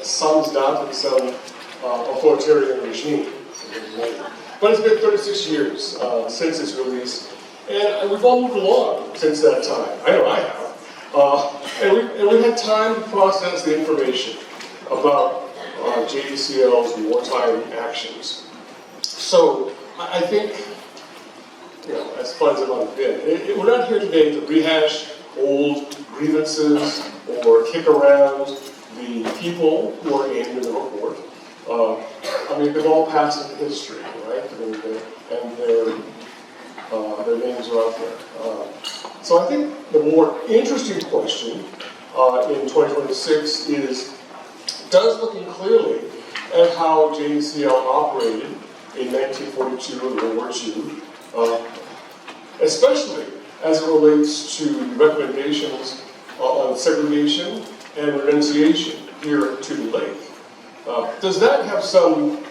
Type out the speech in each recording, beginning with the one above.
sums down to some authoritarian regime. But it's been 36 years since its release, and we've all moved along since that time. I know I have. And we've had time to process the information about JACL's wartime actions. So I think, as fun as it might have been, we're not here today to rehash old grievances or kick around the people who are named in the report. They've all passed into history, right? And their names are out there. So I think the more interesting question in 2026 does looking clearly at how JACL operated in 1942 and World War II, especially as it relates to recommendations on segregation and renunciation here at Tule Lake. Does that have some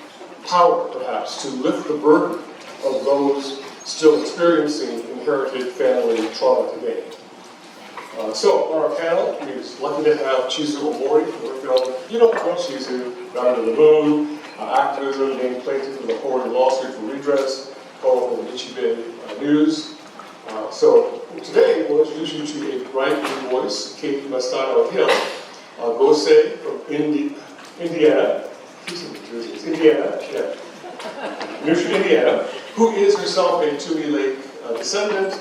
power, perhaps, to lift the burden of those still experiencing inherited family trauma today? So, on our panel, we're lucky to have Chizu Omori, who worked on, you don't know Chizu, Down to the Moon, activism, named plaintiff in the Howard lawsuit for redress, called the Nichibe News. So, today, we'll introduce you to a bright new voice, Katie Masano Hill, Gosei from Indiana, who is herself a Tule Lake descendant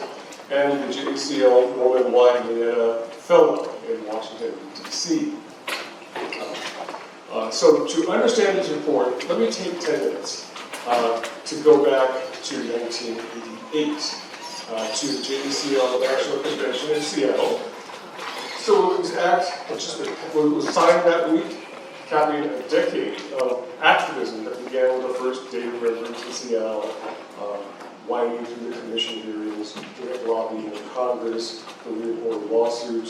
and the JACL Norman Mineta Fellow in Washington, D.C. So to understand this report, let me take 10 minutes to go back to 1988, to the JACL National Convention in Seattle. So it was signed that week, capping a decade of activism that began with the first day of reverence in Seattle, winding through the commission hearings, direct lobbying in Congress, the Lim Report lawsuit,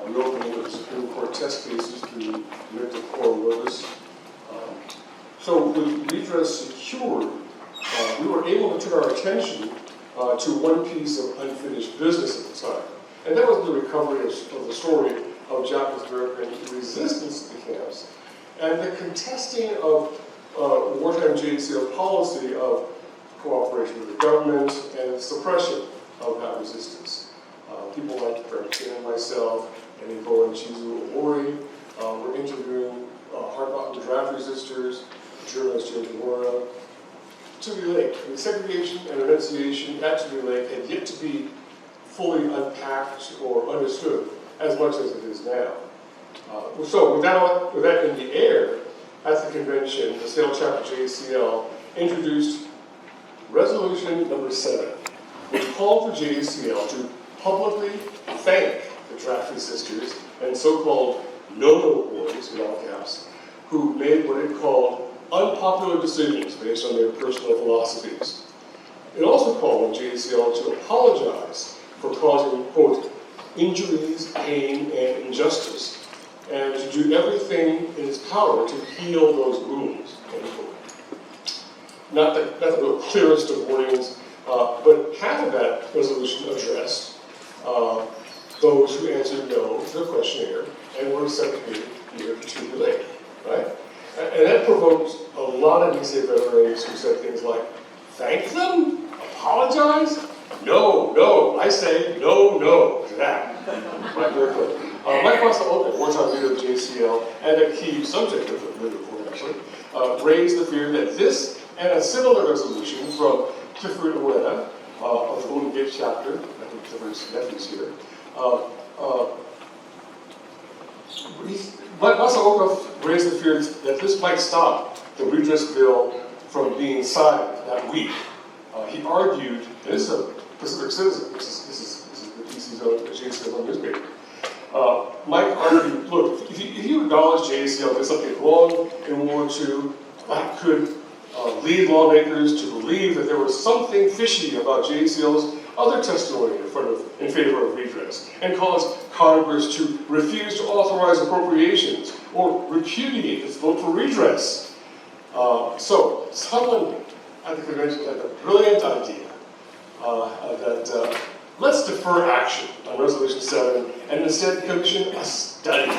reopening of the Supreme Court test cases through writ of quo notice. So with redress secured, we were able to turn our attention to one piece of unfinished business at the time. And that was the recovery of the story of Japanese American resistance to the camps and the contesting of wartime JACL policy of cooperation with the government and suppression of that resistance. People like Frank Abe and myself, and Ebo and Chizu Omori were interviewing hard-bottom draft resistors, journalist James Mora. Tule Lake, the segregation and renunciation at Tule Lake had yet to be fully unpacked or understood as much as it is now. So with that in the air, at the convention, the Seattle chapter JACL introduced resolution number 7, which called for JACL to publicly thank the draft resistors and so-called no-no boys, in all caps, who made what it called unpopular decisions based on their personal philosophies. It also called on JACL to apologize for causing, quote, injuries, pain, and injustice, and to do everything in its power to heal those wounds, end quote. Not the clearest of warnings, but half of that resolution addressed those who answered no to the questionnaire and were segregated here to Tule Lake, right? And that provoked a lot of DCA veterans who said things like, thank them? Apologize? No, I say no to that. Right, very clear. Mike Masano, wartime leader of JACL and a key subject of the Lim Report, actually, raised the fear that this and a similar resolution from Clifford Ueda of the Golden Gate chapter, I think Clifford's nephew's here, Masano raised the fear that this might stop the redress bill from being signed that week. He argued, and this is a Pacific Citizen, this is the PC's own JACL's own newspaper. Mike argued, look, if you acknowledge JACL did something wrong in World War II, that could lead lawmakers to believe that there was something fishy about JACL's other testimony in favor of redress, and cause Congress to refuse to authorize appropriations or repudiate its vote for redress. So someone at the convention had the brilliant idea that let's defer action on Resolution 7 and instead commission a study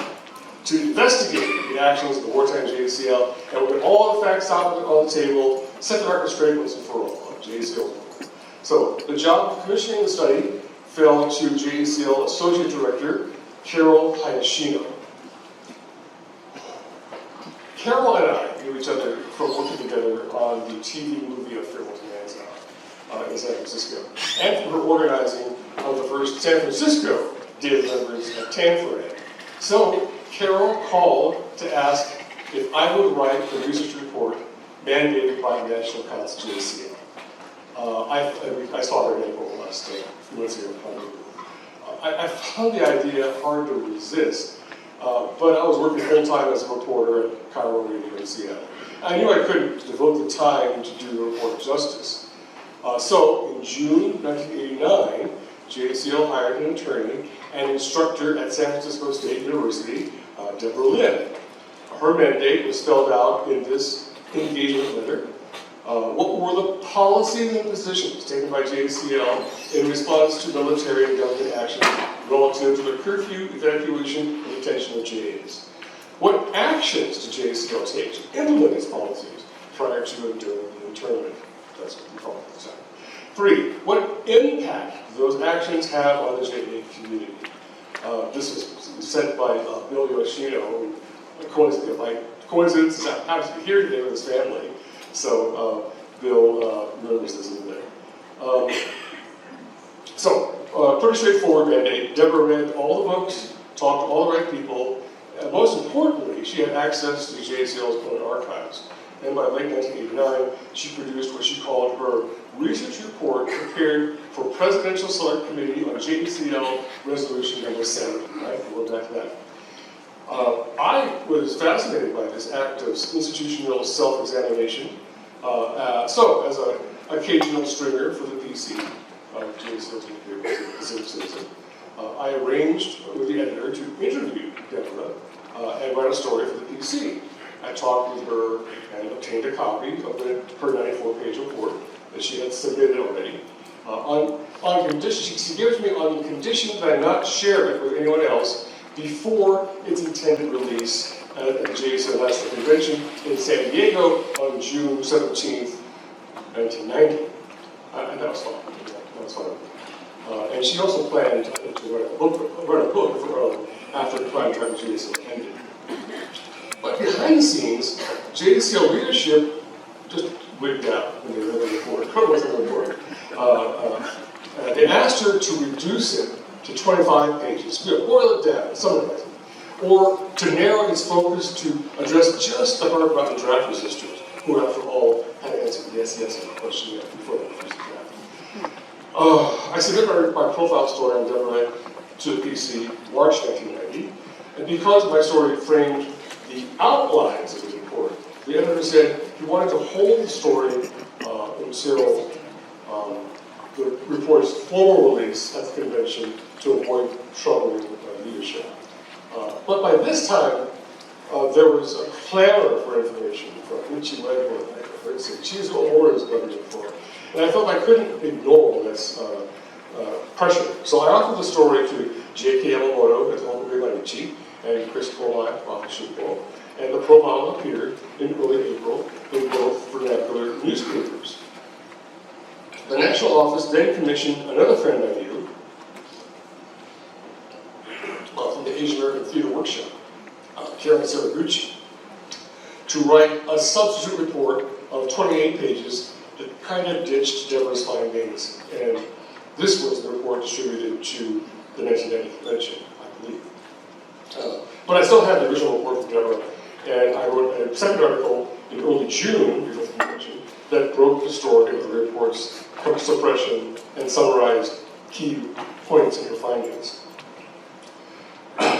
to investigate the actions of the wartime JACL, and with all the facts out on the table, set the record straight once and for all on JACL's work. So the job of commissioning the study fell to JACL Associate Director Carol Hayashino. Carol and I knew each other from working together on the TV movie of Farewell to Manzanar in San Francisco, and from her organizing of the first San Francisco Day of Remembrance at Tanforan. So Carol called to ask if I would write the research report mandated by the National Council JACL. I saw her in April last few months ago. I found the idea hard to resist, but I was working full-time as a reporter at Cairo Radio in Seattle. I knew I couldn't devote the time to do the report justice. So in June 1989, JACL hired an attorney and instructor at San Francisco State University, Deborah Lim. Her mandate was spelled out in this engagement letter. What were the policies and positions taken by JACL in response to military and government actions relative to the curfew, evacuation, and detention of JAs? What actions did JACL take to implement its policies prior to and during the internment? That's what we call it at the time. 3, what impact do those actions have on the JA community? This was sent by Bill Yoshino, who, by coincidence, happens to be here today with his family. So Bill remembers this in there. Pretty straightforward mandate. Deborah read all the books, talked to all the right people, and most importantly, she had access to JACL's own archives. And by late 1989, she produced what she called her research report prepared for Presidential Select Committee on JACL Resolution Number 7. Right? We'll go back to that. I was fascinated by this act of institutional self-examination. So, as an occasional stringer for the PC, JACL Pacific Citizen, I arranged with the editor to interview Deborah and write a story for the PC. I talked with her and obtained a copy of her 94-page report that she had submitted already. On condition, she gave it to me on the condition that I not share it with anyone else before its intended release at the JACL National Convention in San Diego on June 17th, 1990. And that was fun. That was fun. And she also planned to write a book of her own after the prime time of JACL ended. But behind the scenes, JACL leadership just wigged out when they read the report. It wasn't a report. They asked her to reduce it to 25 pages, boil it down, summarize it, or to narrow its focus to address just the hard button drafters sisters, who, after all, had answered yes to the question before the first draft. I submitted my profile story on Deborah to the PC March 1990, and because my story framed the outlines of the report, the editor said he wanted to hold the story until the report's formal release at the convention to avoid troubling leadership. But by this time, there was a clamor for information from Michi Wegman, for instance, Chizu Omori was going to report. And I felt I couldn't ignore this pressure. So I offered the story to J.K. Yamamoto at the Home of Michi and Chris Colai, and the profile appeared in early April in both vernacular newspapers. The National Office then commissioned another friend I knew from the Asian American Theater Workshop, Karen Saraguchi, to write a substitute report of 28 pages that kind of ditched Deborah's findings. And this was the report distributed to the 1990 convention, I believe. But I still have the original report from Deborah, and I wrote a second article in early June before the convention that broke the story of the report's suppression and summarized key points in her findings.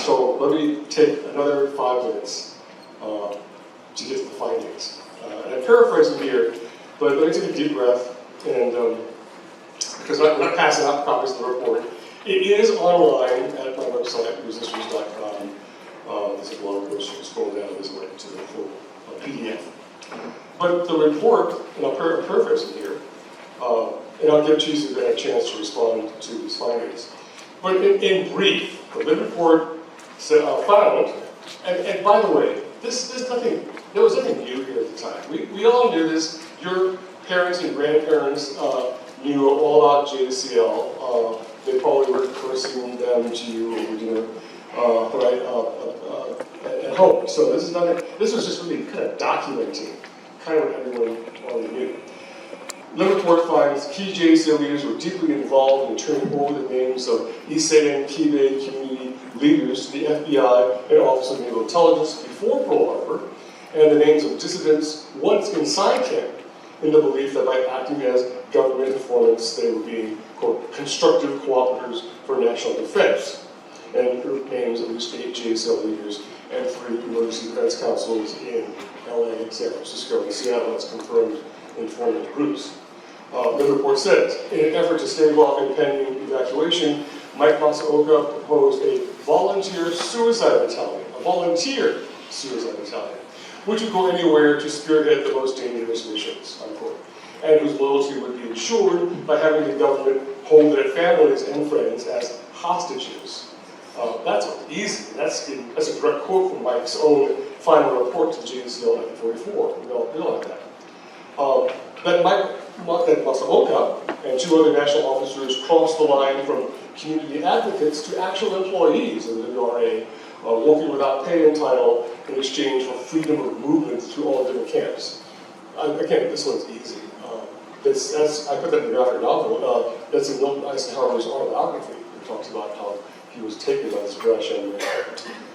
So let me take another 5 minutes to get to the findings. And I'm paraphrasing here, but let me take a deep breath, and because I'm not passing out copies of the report. It is online at my website, resistors.com. There's a blog post, you can scroll down, there's a link to the full PDF. But the report, and I'm paraphrasing here, and I'll give Chizu then a chance to respond to these findings. But in brief, the Lim Report found And by the way, there was nothing new here at the time. We all knew this. Your parents and grandparents knew all about JACL. They probably were cursing them to you over dinner, at home. So this is nothing. This was just really kind of documenting kind of what everyone already knew. Lim Report finds key JACL leaders were deeply involved in turning over the names of East San Kibe community leaders to the FBI and Office of Naval Intelligence before Pearl Harbor, and the names of dissidents once inside camp in the belief that by acting as government informants they were being, quote, constructive cooperators for national defense, and the names of at least 8 JACL leaders and 3 emergency defense councils in LA, San Francisco, and Seattle as confirmed informant groups. The report says, in an effort to stave off impending evacuation, Mike Masaoka proposed a volunteer suicide battalion, which would go anywhere to spearhead the most dangerous missions, unquote, and whose loyalty would be ensured by having the government hold their families and friends as hostages. That's easy. That's a direct quote from Mike's own final report to JACL in 1944. We all have that. That Masaoka and 2 other national officers crossed the line from community advocates to actual employees of the WRA, working without pay and title in exchange for freedom of movement through all different camps. Again, this one's easy. I put that in the graphic novel. That's in Milton Eisenhower's autobiography. He talks about how he was taken by this Russian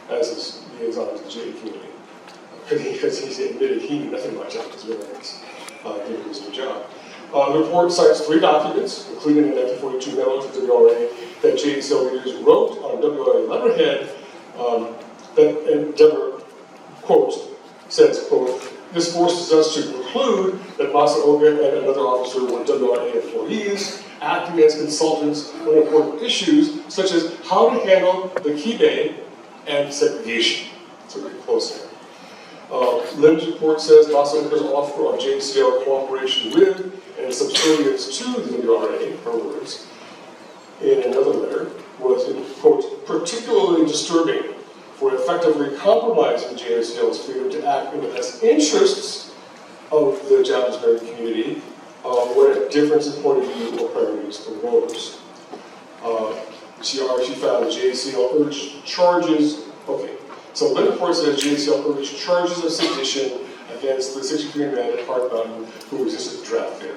as his liaison to the JA community. Because he admitted he knew nothing about Japanese immigrants. Given his new job. The report cites 3 documents, including a 1942 memo to WRA that JACL leaders wrote on WRA letterhead and Deborah, quote, says, quote, this forces us to conclude that Masaoka and another officer were WRA employees, acting as consultants on important issues such as how to handle the Kibe and segregation. So we're close there. Lim's report says Masaoka's offer of JACL cooperation with and subservience to the WRA, her words, in another letter, was, quote, particularly disturbing for effectively compromising JACL's freedom to act in the best interests of the Japanese American community when a difference in point of view or priorities arose. She found the JACL urged charges, okay. So Lim Report says JACL urged charges of sedition against the 63 men at Hart Mountain who resisted the draft there.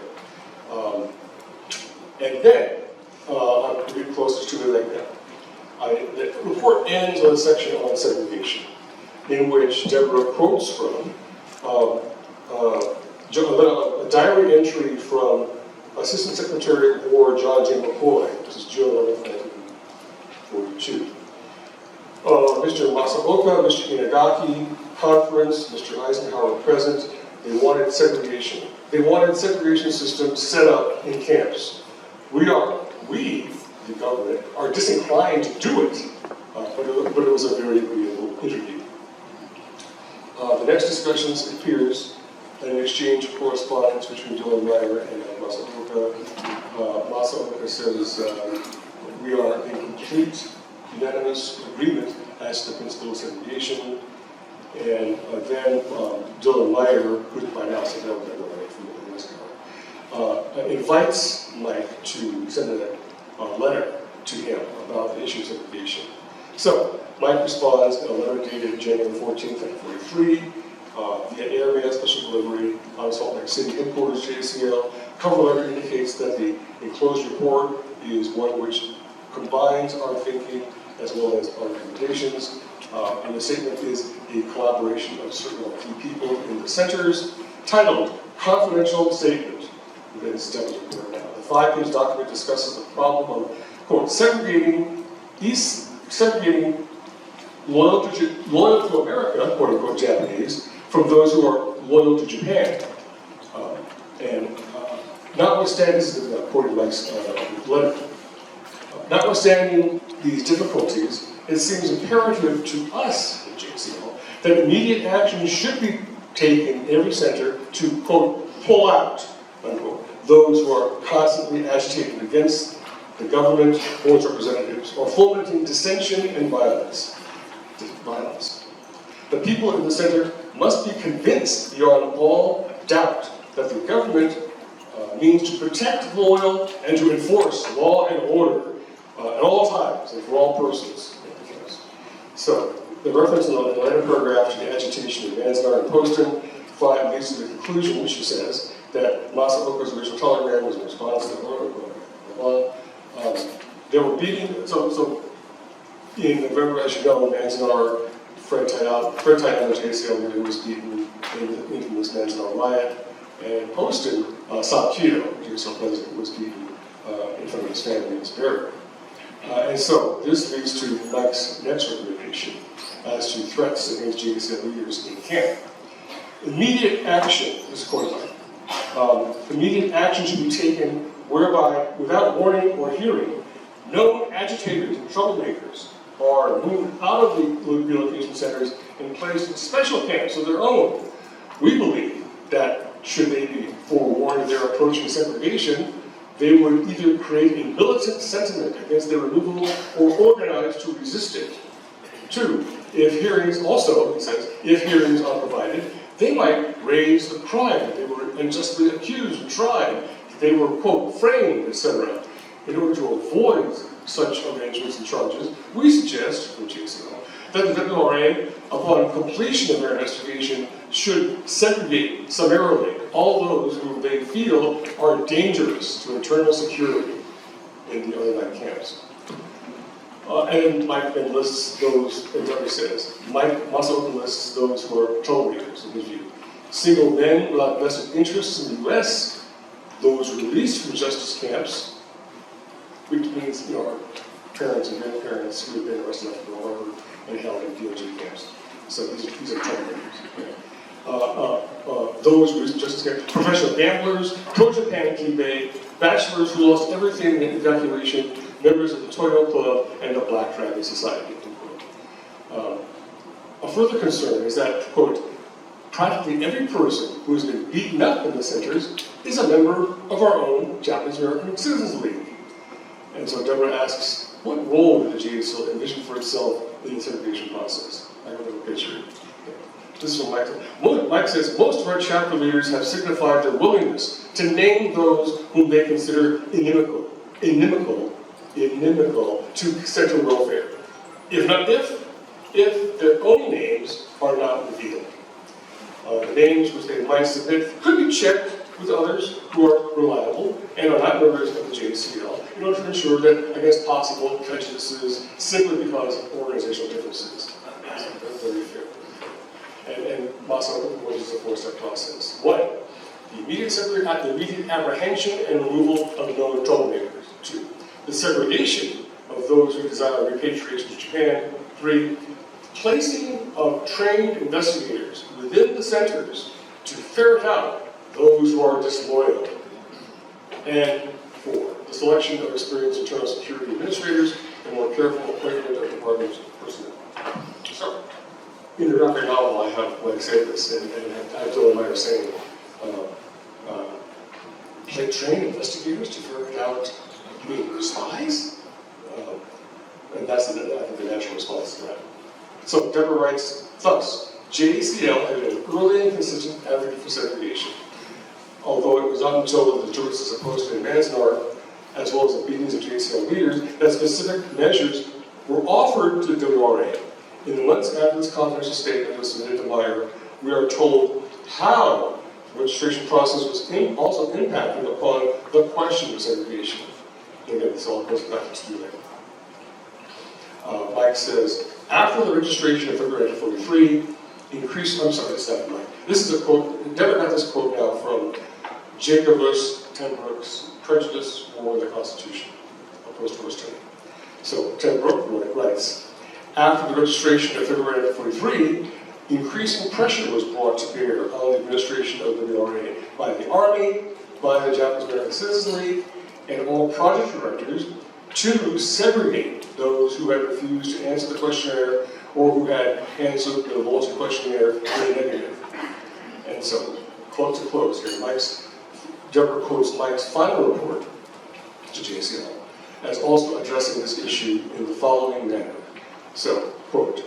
And then, I'm getting closer to it right now. The report ends with a section on segregation, in which Deborah quotes from a diary entry from Assistant Secretary of War John J. McCoy. This is June 11, 1942. Mr. Masaoka, Mr. Inagaki, conference, Mr. Eisenhower present. They wanted segregation. They wanted segregation systems set up in camps. We, the government, are disinclined to do it, but it was a very agreeable interview. The next discussions appears an exchange of correspondence between Dylan Meyer and Masaoka. Masaoka says, we are in complete unanimous agreement as to the principle of segregation. And then Dylan Meyer, who's by now said that from the NASCAR, invites Mike to send a letter to him about the issue of segregation. So Mike responds in a letter dated January 14th, 1943, via airmail special delivery on Salt Lake City headquarters JACL. Cover letter indicates that the enclosed report is one which combines our thinking as well as our recommendations. And the statement is a collaboration of certain key people in the centers, titled Confidential Statement. It's definitely there now. The 5-page document discusses the problem of, quote, segregating loyal to America, quote unquote Japanese, from those who are loyal to Japan. Notwithstanding, this is quoting Mike's letter. Notwithstanding these difficulties, it seems imperative to us at JACL that immediate action should be taken in every center to, quote, pull out, unquote, those who are constantly agitating against the government or its representatives, or fomenting dissension and violence. The people in the center must be convinced beyond all doubt that the government means to protect, loyal, and to enforce law and order at all times and for all persons. So, the reference in the later paragraph to the agitation in Manzanar and Poston leads to the conclusion, she says, that Masaoka's original telegram was in response to they were beating, so in November, as you know, Manzanar, Fred Tayama, the JACL leader, was beaten in the infamous Manzanar riot, and Poston, Sop Keto, the JACL president, was beaten in front of his family and his burial. And so, this leads to Mike's next recommendation as to threats against JACL leaders in camp. Immediate action, this is quoted Mike, immediate action should be taken whereby, without warning or hearing, known agitators and troublemakers are moved out of the relocation centers and placed in special camps of their own. We believe that should they be forewarned of their approaching segregation, they would either create a militant sentiment against their removal or organize to resist it. 2, if hearings also, he says, if hearings are provided, they might raise the crime that they were unjustly accused and tried, that they were, quote, framed, etc. In order to avoid such arrangements and charges, we suggest, from JACL, that the WRA, upon completion of their investigation, should segregate summarily all those who they feel are dangerous to internal security in the other camps. And Mike then lists those, and Deborah says, Mike Masaoka lists those who are troublemakers in his view. Single men without vested interests in the U.S., those released from justice camps, which means, you know, our parents and grandparents who have been arrested after the war and held in DOJ camps. So these are troublemakers. Okay. Those who justice camps, professional gamblers, coach of Panic Bay, bachelors who lost everything in evacuation, members of the Toyo Club, and the Black Dragon Society. A further concern is that, quote, practically every person who has been beaten up in the centers is a member of our own Japanese American Citizens League. And so Deborah asks, what role did the JACL envision for itself in the segregation process? I have a picture. This is from Mike. Mike says, most of our chapter leaders have signified their willingness to name those whom they consider inimical to center welfare. If their own names are not revealed. The names which they might submit could be checked with others who are reliable and are not members of the JACL in order to ensure that against possible prejudices simply because of organizational differences. That's very fair. And Masaoka proposes a 4-step process. 1, the immediate apprehension and removal of known troublemakers. 2, the segregation of those who desire repatriation to Japan. 3, placing of trained investigators within the centers to ferret out those who are disloyal. And 4, the selection of experienced internal security administrators and more careful appointment of department personnel. So, in the graphic novel, I have, like, say this, and I told him I was saying, trained investigators to ferret out, you mean spies? And that's, I think, the natural response to that. So Deborah writes, thus, JACL had an early and consistent advocate for segregation, although it was not until the justices opposed in Manzanar, as well as the beatings of JACL leaders, that specific measures were offered to the WRA. In the months after this confidential statement was submitted to Meyer, we are told how the registration process was also impacted upon the question of segregation. And again, this all goes back to Tule Lake. Mike says, after the registration of February 1943, this is a quote, Deborah got this quote now from Jacobus Ten Brook's Prejudice or the Constitution, opposed to Rostow. So Ten Brook writes, after the registration of February 1943, increasing pressure was brought to bear on the administration of the WRA by the Army, by the Japanese American Citizens League, and all project directors to segregate those who had refused to answer the questionnaire or who had answered the bulletin questionnaire in the negative. And so, quote to close here, Deborah quotes Mike's final report to JACL as also addressing this issue in the following manner. So, quote,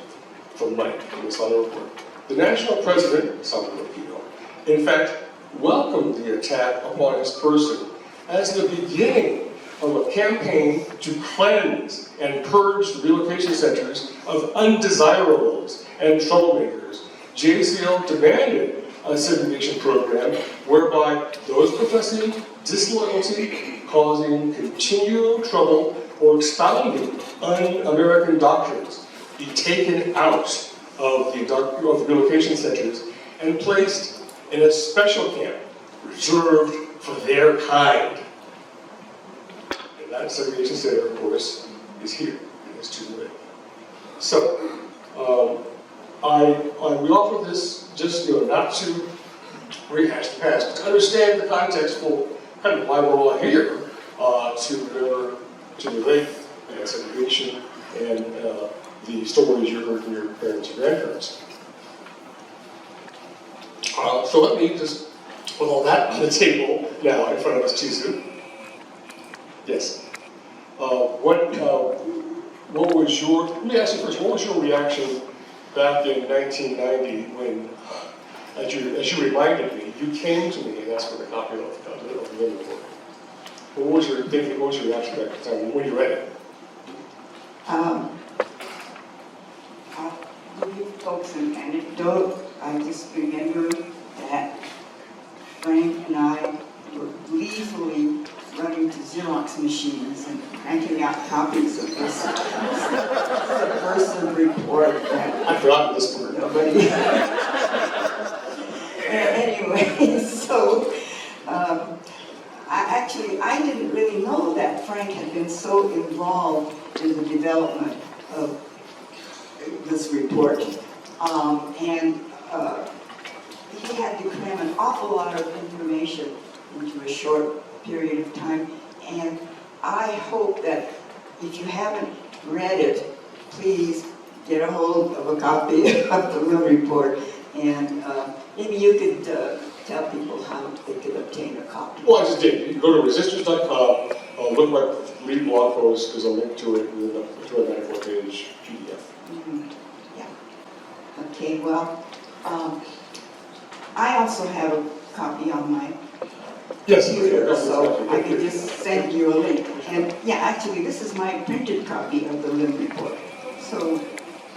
from Mike in this Lim Report. The national president, some of you know, in fact, welcomed the attack upon his person as the beginning of a campaign to cleanse and purge the relocation centers of undesirables and troublemakers. JACL demanded a segregation program whereby those professing disloyalty, causing continual trouble, or expounding un-American doctrines be taken out of the relocation centers and placed in a special camp reserved for their kind. And that segregation center, of course, is here in this Tule Lake. So, we offer this just not to rehash the past, but to understand the context for kind of why we're all here to remember Tule Lake and segregation and the stories you heard from your parents and grandparents. So let me just put all that on the table now in front of us, Chizu. Yes. What was your, let me ask you first, what was your reaction back in 1990 when, as you reminded me, you came to me and asked for a copy of the Lim Report? What was your thinking, what was your reaction back at the time when you read it? I'll give you folks an anecdote. I just remember that Frank and I were gleefully running to Xerox machines and cranking out copies of this subversive report that I forgot this part. nobody. Anyway, so I didn't really know that Frank had been so involved in the development of this report. He had to cram an awful lot of information into a short period of time. And I hope that if you haven't read it, please get a hold of a copy of the Lim Report. And maybe you could tell people how they could obtain a copy. Well, I just did. You can go to resistors.com, look my lead blog post, there's a link to it with a 94-page PDF. Mm-hmm. Yeah. Okay, well, I also have a copy on my Yes, computer, so I can just send you a link. And yeah, actually, this is my printed copy of the Lim Report. So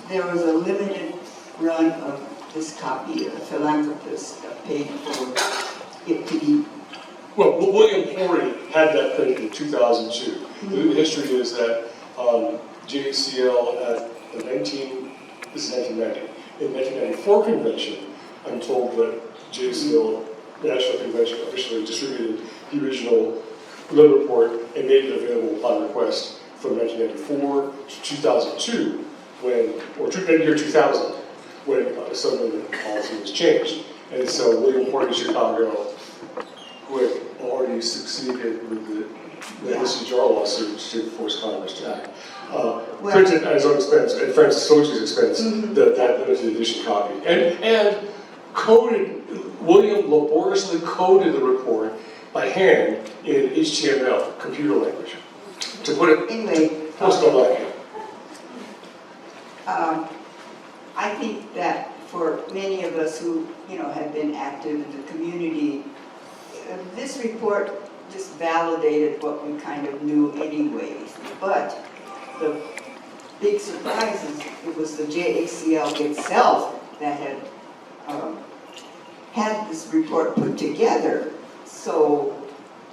there was a limited run of this copy. A philanthropist paid for it to be. Well, William Horry had that printed in 2002. Mm-hmm. The history is that JACL at the 1990, in 1994 convention, I'm told that JACL National Convention officially distributed the original Lim Report and made it available upon request from 1994 to 2002, or the year 2000, when suddenly the policy was changed. And so William Horry in Chicago, who had already succeeded with the SCJR lawsuit to force Congress to act, printed at his own expense, at Francis Sochi's expense, that limited edition copy. And William laboriously coded the report by hand in HTML, computer language, to put it post-online. I think that for many of us who, have been active in the community, this report just validated what we kind of knew anyways. But the big surprise is it was the JACL itself that had this report put together. So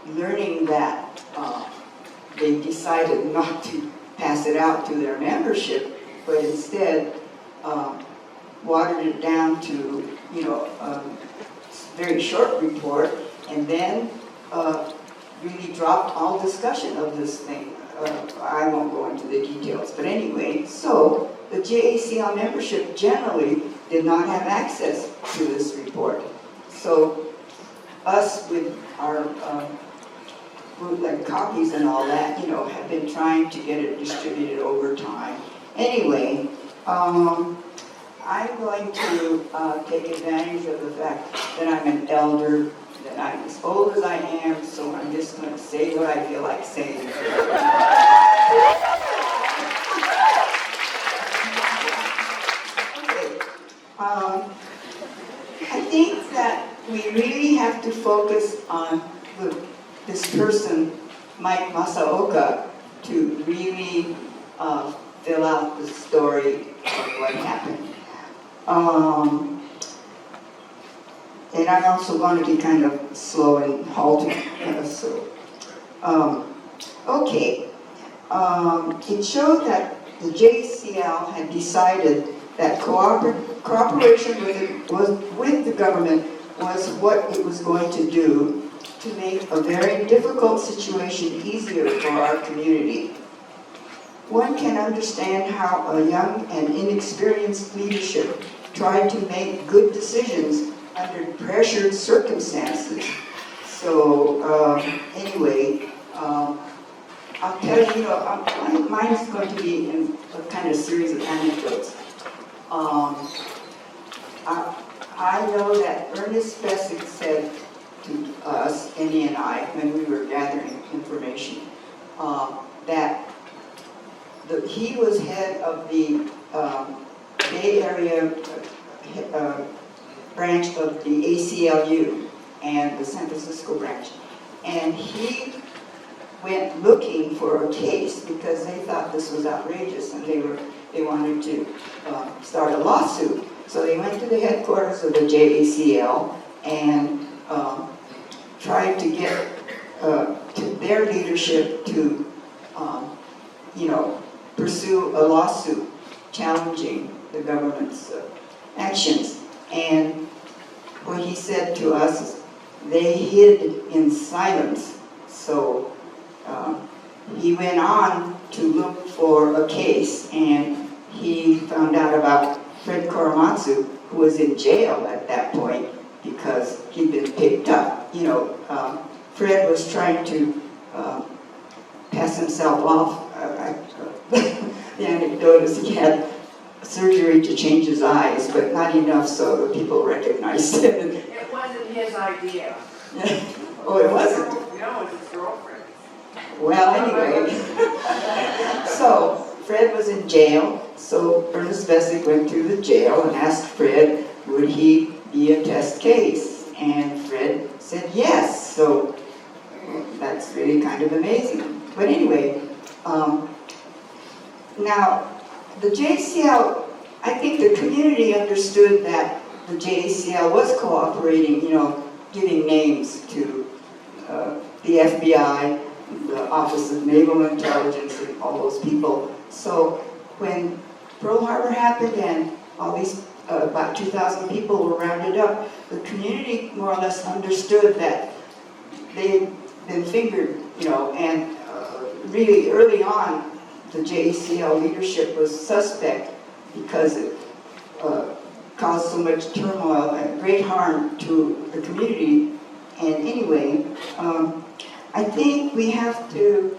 learning that they decided not to pass it out to their membership, but instead watered it down to, a very short report, and then really dropped all discussion of this thing. I won't go into the details, but anyway, so the JACL membership generally did not have access to this report. So us with our bootleg copies and all that, have been trying to get it distributed over time. Anyway, I'm going to take advantage of the fact that I'm an elder, that I'm as old as I am, so I'm just going to say what I feel like saying. I think that we really have to focus on this person, Mike Masaoka, to really fill out the story of what happened. And I'm also going to be kind of slow and halting. Okay. It showed that the JACL had decided that cooperation with the government was what it was going to do to make a very difficult situation easier for our community. One can understand how a young and inexperienced leadership tried to make good decisions under pressured circumstances. So anyway, I'll tell you, mine is going to be in a kind of series of anecdotes. I know that Ernest Bessick said to us, Annie and I, when we were gathering information, that he was head of the Bay Area branch of the ACLU and the San Francisco branch. And he went looking for a case because they thought this was outrageous and they wanted to start a lawsuit. So they went to the headquarters of the JACL and tried to get to their leadership to, pursue a lawsuit challenging the government's actions. And what he said to us is they hid in silence. So he went on to look for a case, and he found out about Fred Korematsu, who was in jail at that point because he'd been picked up. Fred was trying to pass himself off. The anecdote is he had surgery to change his eyes, but not enough so that people recognized him. It wasn't his idea. Oh, it wasn't? No, it was his girlfriend. Well, anyway. So, Fred was in jail, so Ernest Bessick went to the jail and asked Fred, would he be a test case? And Fred said yes, so that's really kind of amazing. But anyway, now, the JACL, I think the community understood that the JACL was cooperating, giving names to the FBI, the Office of Naval Intelligence, and all those people. So when Pearl Harbor happened and all these, about 2,000 people were rounded up, the community more or less understood that they'd been fingered, and really early on, the JACL leadership was suspect because it caused so much turmoil and great harm to the community. And anyway, I think we have to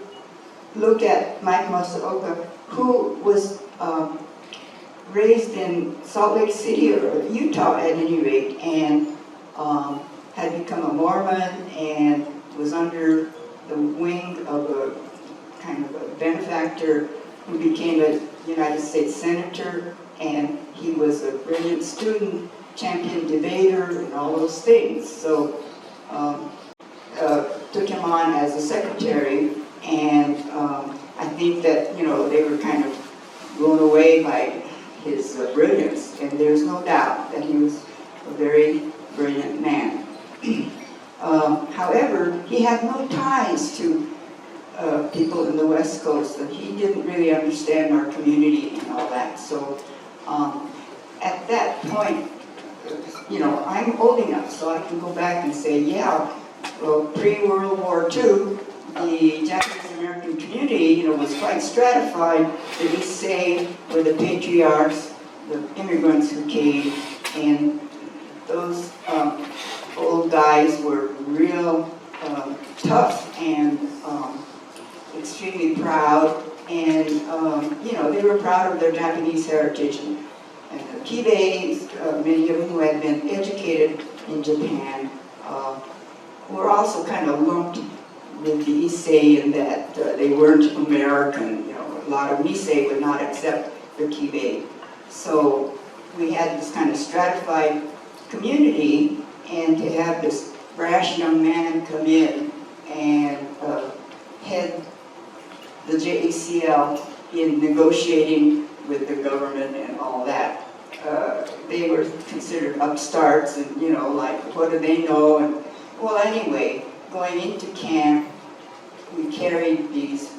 look at Mike Masaoka, who was raised in Salt Lake City, or Utah at any rate, and had become a Mormon and was under the wing of a kind of a benefactor who became a United States Senator, and he was a brilliant student, champion debater, and all those things. So took him on as a secretary, and I think that, they were kind of blown away by his brilliance, and there's no doubt that he was a very brilliant man. However, he had no ties to people in the West Coast, and he didn't really understand our community and all that. So at that point, I'm old enough so I can go back and say, yeah, well, pre-World War II, the Japanese American community, was quite stratified. The Issei were the patriarchs, the immigrants who came, and those old guys were real tough and extremely proud, and they were proud of their Japanese heritage. And the Kibes, many of them who had been educated in Japan, were also kind of lumped with the Issei in that they weren't American. A lot of Issei would not accept the Kibe. So we had this kind of stratified community, and to have this brash young man come in and head the JACL in negotiating with the government and all that. They were considered upstarts and, you know, like, what do they know? And, well, anyway, going into camp, we carried these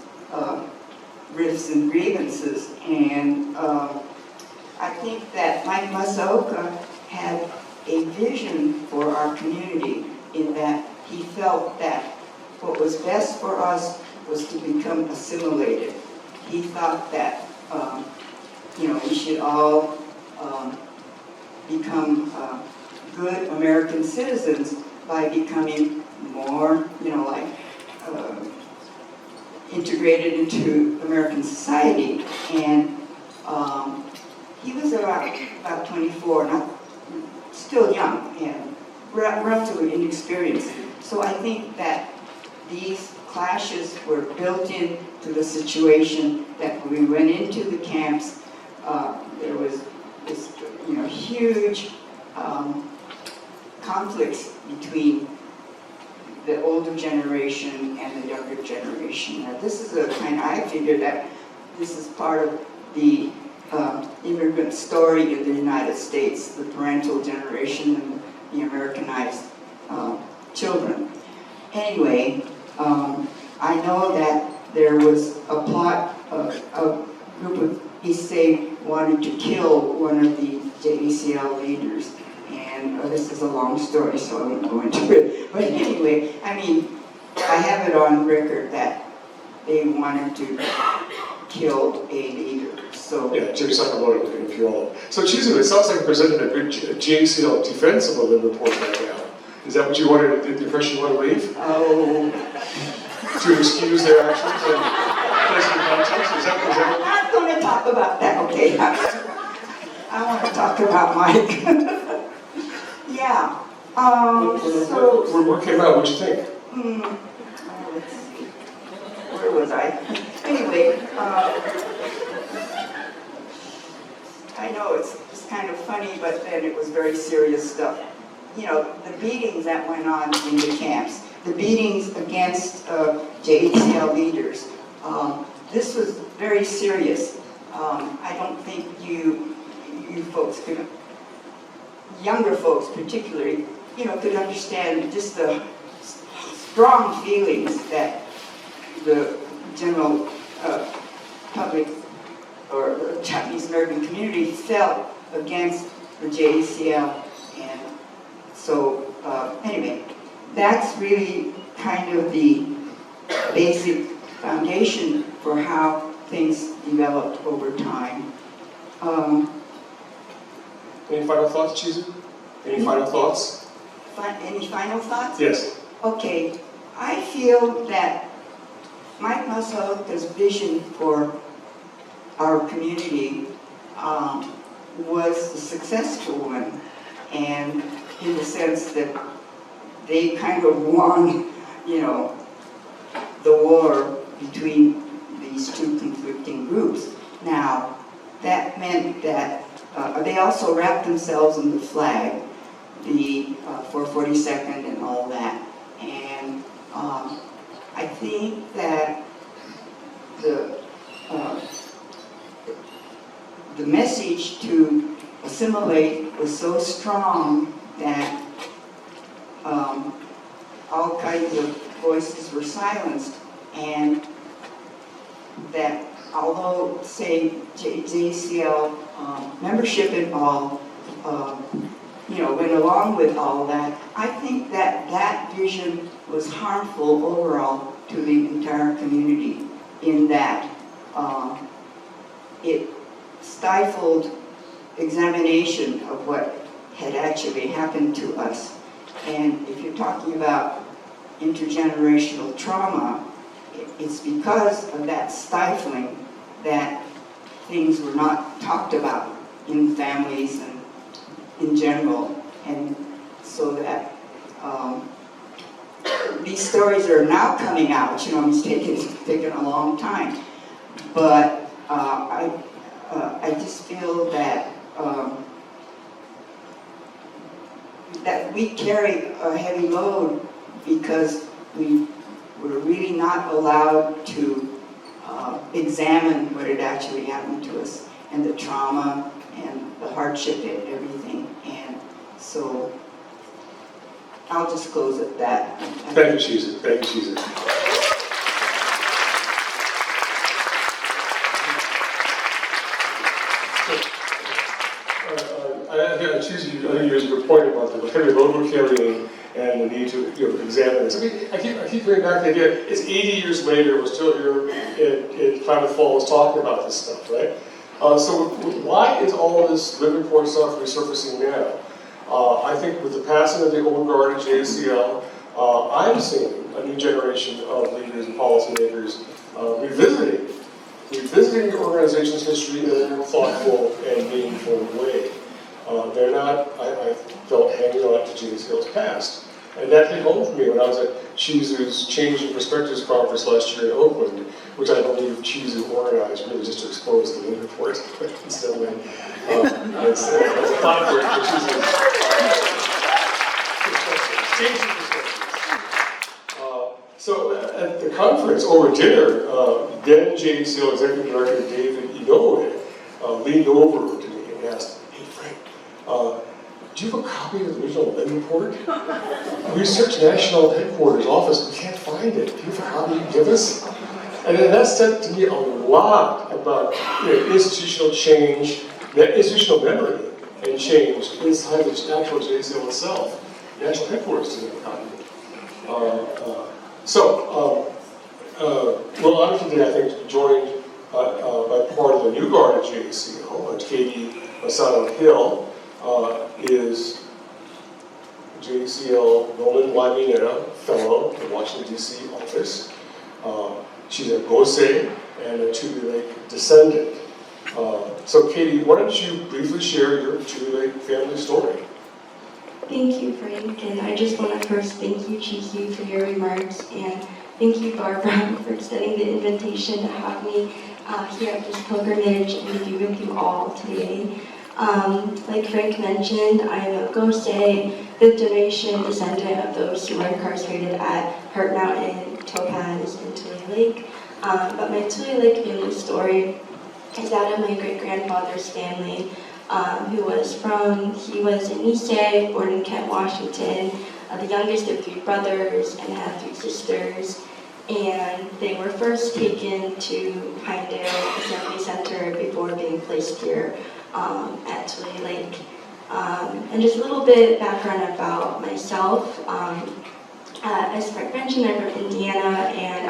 rifts and grievances, and I think that Mike Masaoka had a vision for our community in that he felt that what was best for us was to become assimilated. He thought that, you know, we should all become good American citizens by becoming more, you know, like integrated into American society. And he was about 24, not still young and relatively inexperienced. So I think that these clashes were built into the situation that when we went into the camps, there was this, you know, huge conflicts between the older generation and the younger generation. Now, this is a kind of, I figure that this is part of the immigrant story in the United States, the parental generation and the Americanized children. Anyway, I know that there was a plot, a group of East Bay wanted to kill one of the JACL leaders. And this is a long story, so I won't go into it. But anyway, I mean, I have it on record that they wanted to kill a leader. So Yeah, Jim Sakamoto, if you're all. So Chizu, it sounds like you presented a good JACL defense of the Lim Report right now. Is that what you wanted, the impression you want to leave? Oh. To excuse their actions and place in context? Is that I'm not going to talk about that, okay? I want to talk about Mike. Yeah. So. What came out? What'd you think? Let's see. Where was I? Anyway, I know it's kind of funny, but then it was very serious stuff. You know, the beatings that went on in the camps, the beatings against JACL leaders, this was very serious. I don't think you folks could, younger folks particularly, you know, could understand just the strong feelings that the general public or the Japanese American community felt against the JACL. And so anyway, that's really kind of the basic foundation for how things developed over time. Any final thoughts, Chizu? Any final thoughts? Any final thoughts? Yes. Okay, I feel that Mike Masaoka's vision for our community was a successful one, and in the sense that they kind of won, you know, the war between these two conflicting groups. Now, that meant that they also wrapped themselves in the flag, the 442nd and all that. And I think that the message to assimilate was so strong that all kinds of voices were silenced, and that although, say, JACL membership and all, you know, went along with all that, I think that that vision was harmful overall to the entire community in that it stifled examination of what had actually happened to us. And if you're talking about intergenerational trauma, it's because of that stifling that things were not talked about in families and in general. And so that these stories are now coming out. You know, it's taken a long time. But I just feel that that we carry a heavy load because we were really not allowed to examine what had actually happened to us and the trauma and the hardship and everything. And so I'll just close at that. Thank you, Chizu. Thank you, Chizu. Chizu, I think you your point about the heavy load we're carrying and the need to examine this. I mean, I keep going back to the idea, it's 80 years later, we're still here in Klamath Falls talking about this stuff, right? So why is all this Lim Report stuff resurfacing now? I think with the passing of the old guard at JACL, I'm seeing a new generation of leaders and policymakers revisiting the organization's history in a more thoughtful and meaningful way. They're not, I felt, hanging on to JACL's past. And that hit home for me when I was at Chizu's Change in Perspectives conference last year in Oakland, which I believe Chizu organized really just to expose the Lim Report incidentally. It's a platform for Chizu's Change in Perspectives. So at the conference, over dinner, then JACL Executive Director David Inoue leaned over to me and asked, "Hey Frank, do you have a copy of the original Lim Report? We searched National Headquarters office, we can't find it. Do you have a copy you can give us?" And then that said to me a lot about institutional change, institutional memory and change inside the actual JACL itself. National Headquarters didn't have a copy. We'll honor today, I think, joined by part of the new guard at JACL, Katie Masano Hill, is JACL Norman Mineta Fellow in the Washington, D.C. office. She's a Gosei and a Tule Lake descendant. So Katie, why don't you briefly share your Tule Lake family story? Thank you, Frank, and I just want to first thank you, Chizu, for your remarks, and thank you, Barbara, for extending the invitation to have me here at this pilgrimage and to be with you all today. Like Frank mentioned, I'm a Gosei, fifth generation descendant of those who were incarcerated at Hurt Mountain, Topaz, and Tule Lake. But my Tule Lake family story is that of my great-grandfather's family, he was in Nisei, born in Kent, Washington, the youngest of 3 brothers and had 3 sisters. And they were first taken to Pinedale Assembly Center before being placed here at Tule Lake. And just a little bit background about myself. As Frank mentioned, I'm from Indiana, and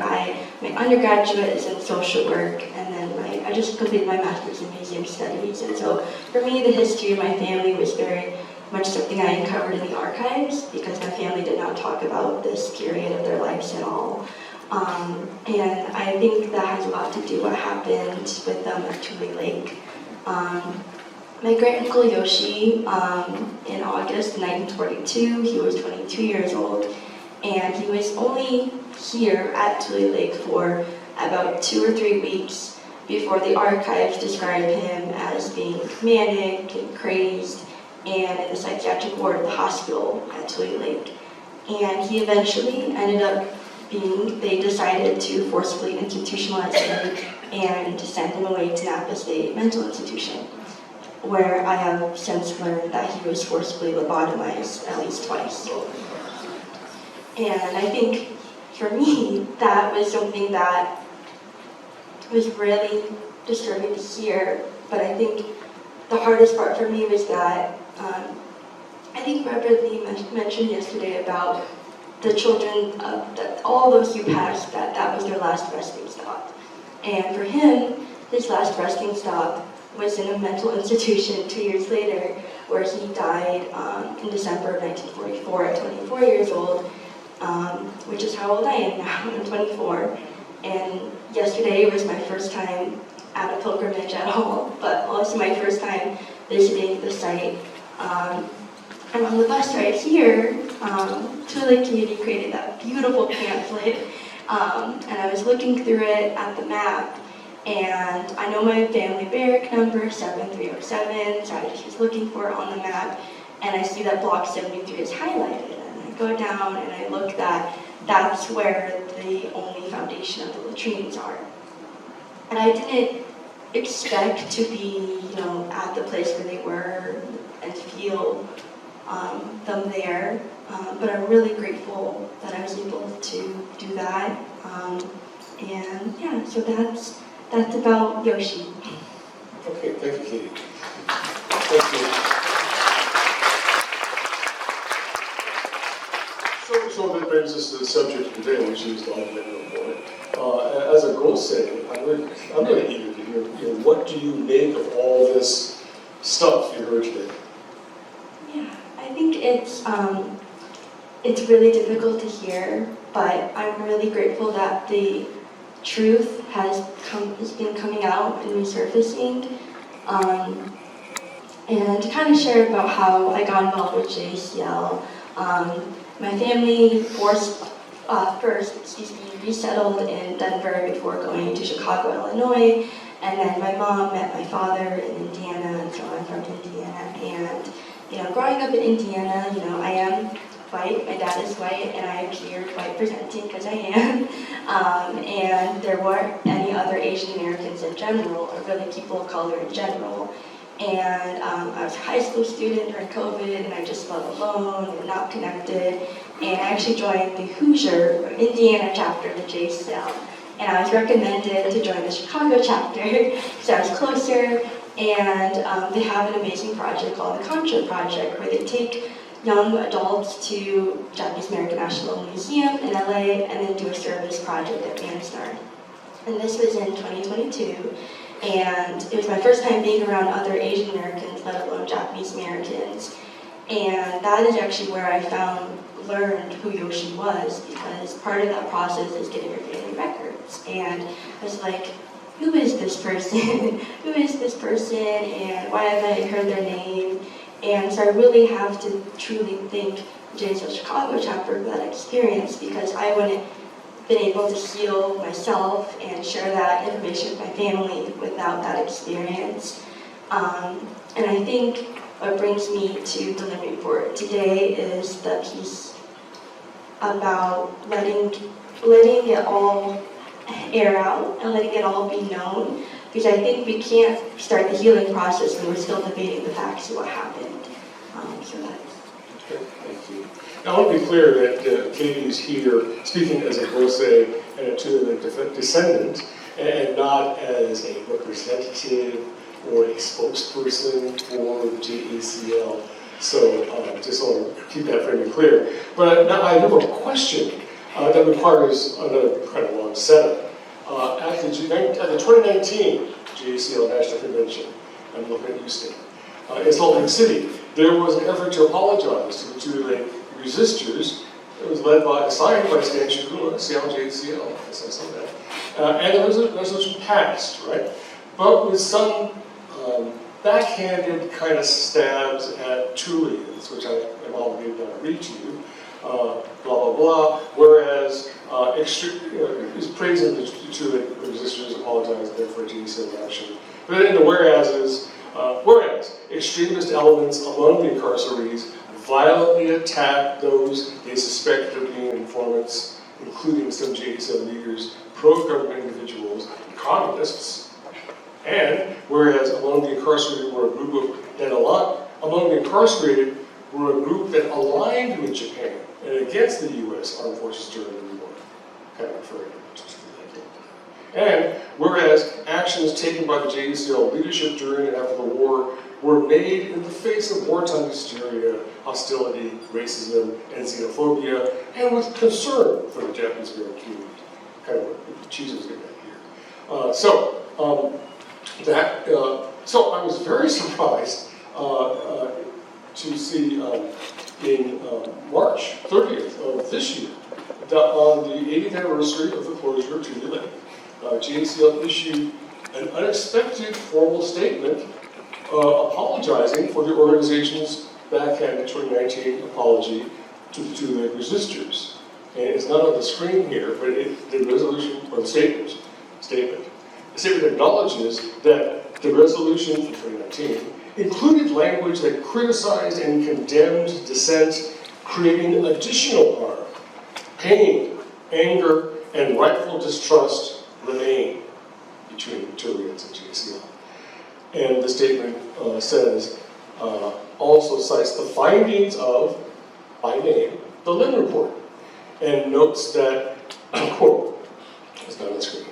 my undergraduate is in social work, and then I just completed my master's in museum studies. And so for me, the history of my family was very much something I uncovered in the archives, because my family did not talk about this period of their lives at all. And I think that has a lot to do with what happened with them at Tule Lake. My great-uncle Yoshi, in August 1942, he was 22 years old, and he was only here at Tule Lake for about 2 or 3 weeks before the archives described him as being manic and crazed and in the psychiatric ward of the hospital at Tule Lake. And he eventually ended up they decided to forcibly institutionalize him and to send him away to Napa State Mental Institution, where I have since learned that he was forcibly lobotomized at least twice. And I think, for me, that was something that was really disturbing to hear, but I think the hardest part for me was that, I think Reverend Lee mentioned yesterday about the children, that all those who passed, that was their last resting stop. And for him, his last resting stop was in a mental institution 2 years later, where he died in December of 1944 at 24 years old, which is how old I am now. I'm 24. And yesterday was my first time at a pilgrimage at all, but also my first time visiting the site. And on the bus right here, Tule Lake Community created that beautiful pamphlet, and I was looking through it at the map, and I know my family barrack number, 7307, so I just was looking for it on the map, and I see that block 73 is highlighted. And I go down and I look that's where the only foundation of the latrines are. And I didn't expect to be, at the place where they were and feel them there. But I'm really grateful that I was able to do that. And yeah, so that's about Yoshi. Okay, thank you, Katie. Thank you. So that brings us to the subject of today, which is the Lim Report. As a goal setting, I'm really eager to hear, what do you make of all this stuff you heard today? Yeah, I think it's really difficult to hear, but I'm really grateful that the truth has been coming out and resurfacing. And to kind of share about how I got involved with JACL. My family first resettled in Denver before going to Chicago, Illinois, and then my mom met my father in Indiana, and so I'm from Indiana. And growing up in Indiana, I am white, my dad is white, and I appear white presenting because I am. And there weren't any other Asian Americans in general, or really people of color in general. And I was a high school student during COVID, and I just felt alone and not connected. And I actually joined the Hoosier, Indiana chapter of the JACL. And I was recommended to join the Chicago chapter, so I was closer. And they have an amazing project called the Contra Project, where they take young adults to Japanese American National Museum in LA and then do a service project at Manstar. And this was in 2022. And it was my first time being around other Asian Americans, let alone Japanese Americans. And that is actually where I learned who Yoshi was, because part of that process is getting your family records. And I was like, who is this person? Who is this person? And why have I heard their name? And so I really have to truly thank JACL Chicago chapter for that experience, because I wouldn't been able to heal myself and share that information with my family without that experience. And I think what brings me to the Lim Report today is the piece about letting it all air out and letting it all be known, because I think we can't start the healing process when we're still debating the facts of what happened. So that's... Okay, thank you. Now, I want to be clear that Katie is here speaking as a Gose and a Tule Lake descendant, and not as a representative or a spokesperson for the JACL. So just want to keep that framing clear. But now I have a question that requires another kind of long setup. At the 2019 JACL National Convention, I'm looking at you, Stan, in Salt Lake City, there was an effort to apologize to the Tule Lake resistors. It was signed by Stan Shikula, JACL, I saw that. And there was a resolution passed, right? But with some backhanded kind of stabs at Tulians, which I am obligated to read to you, blah, blah, blah, whereas is praising the Tule Lake resistors, apologizing there for JACL action. But then the whereas extremist elements among the incarcerees violently attack those they suspect of being informants, including some JACL leaders, pro-government individuals, and communists. And whereas among the incarcerated were a group that aligned with Japan and against the U.S. armed forces during the war, kind of referring to that. And whereas actions taken by the JACL leadership during and after the war were made in the face of wartime hysteria, hostility, racism, and xenophobia, and with concern for the Japanese American community. Kind of what Chizu was getting at here. So I was very surprised to see in March 30th of this year, on the 80th anniversary of the closure of Tule Lake, JACL issued an unexpected formal statement apologizing for the organization's backhanded 2019 apology to the Tule Lake resistors. And it's not on the screen here, but the resolution, or the statement. The statement acknowledges that the resolution from 2019 included language that criticized and condemned dissent, creating additional harm. Pain, anger, and rightful distrust remain between Tulians and JACL. And the statement says, also cites the findings of, by name, the Lim Report, and notes that, quote, it's not on the screen,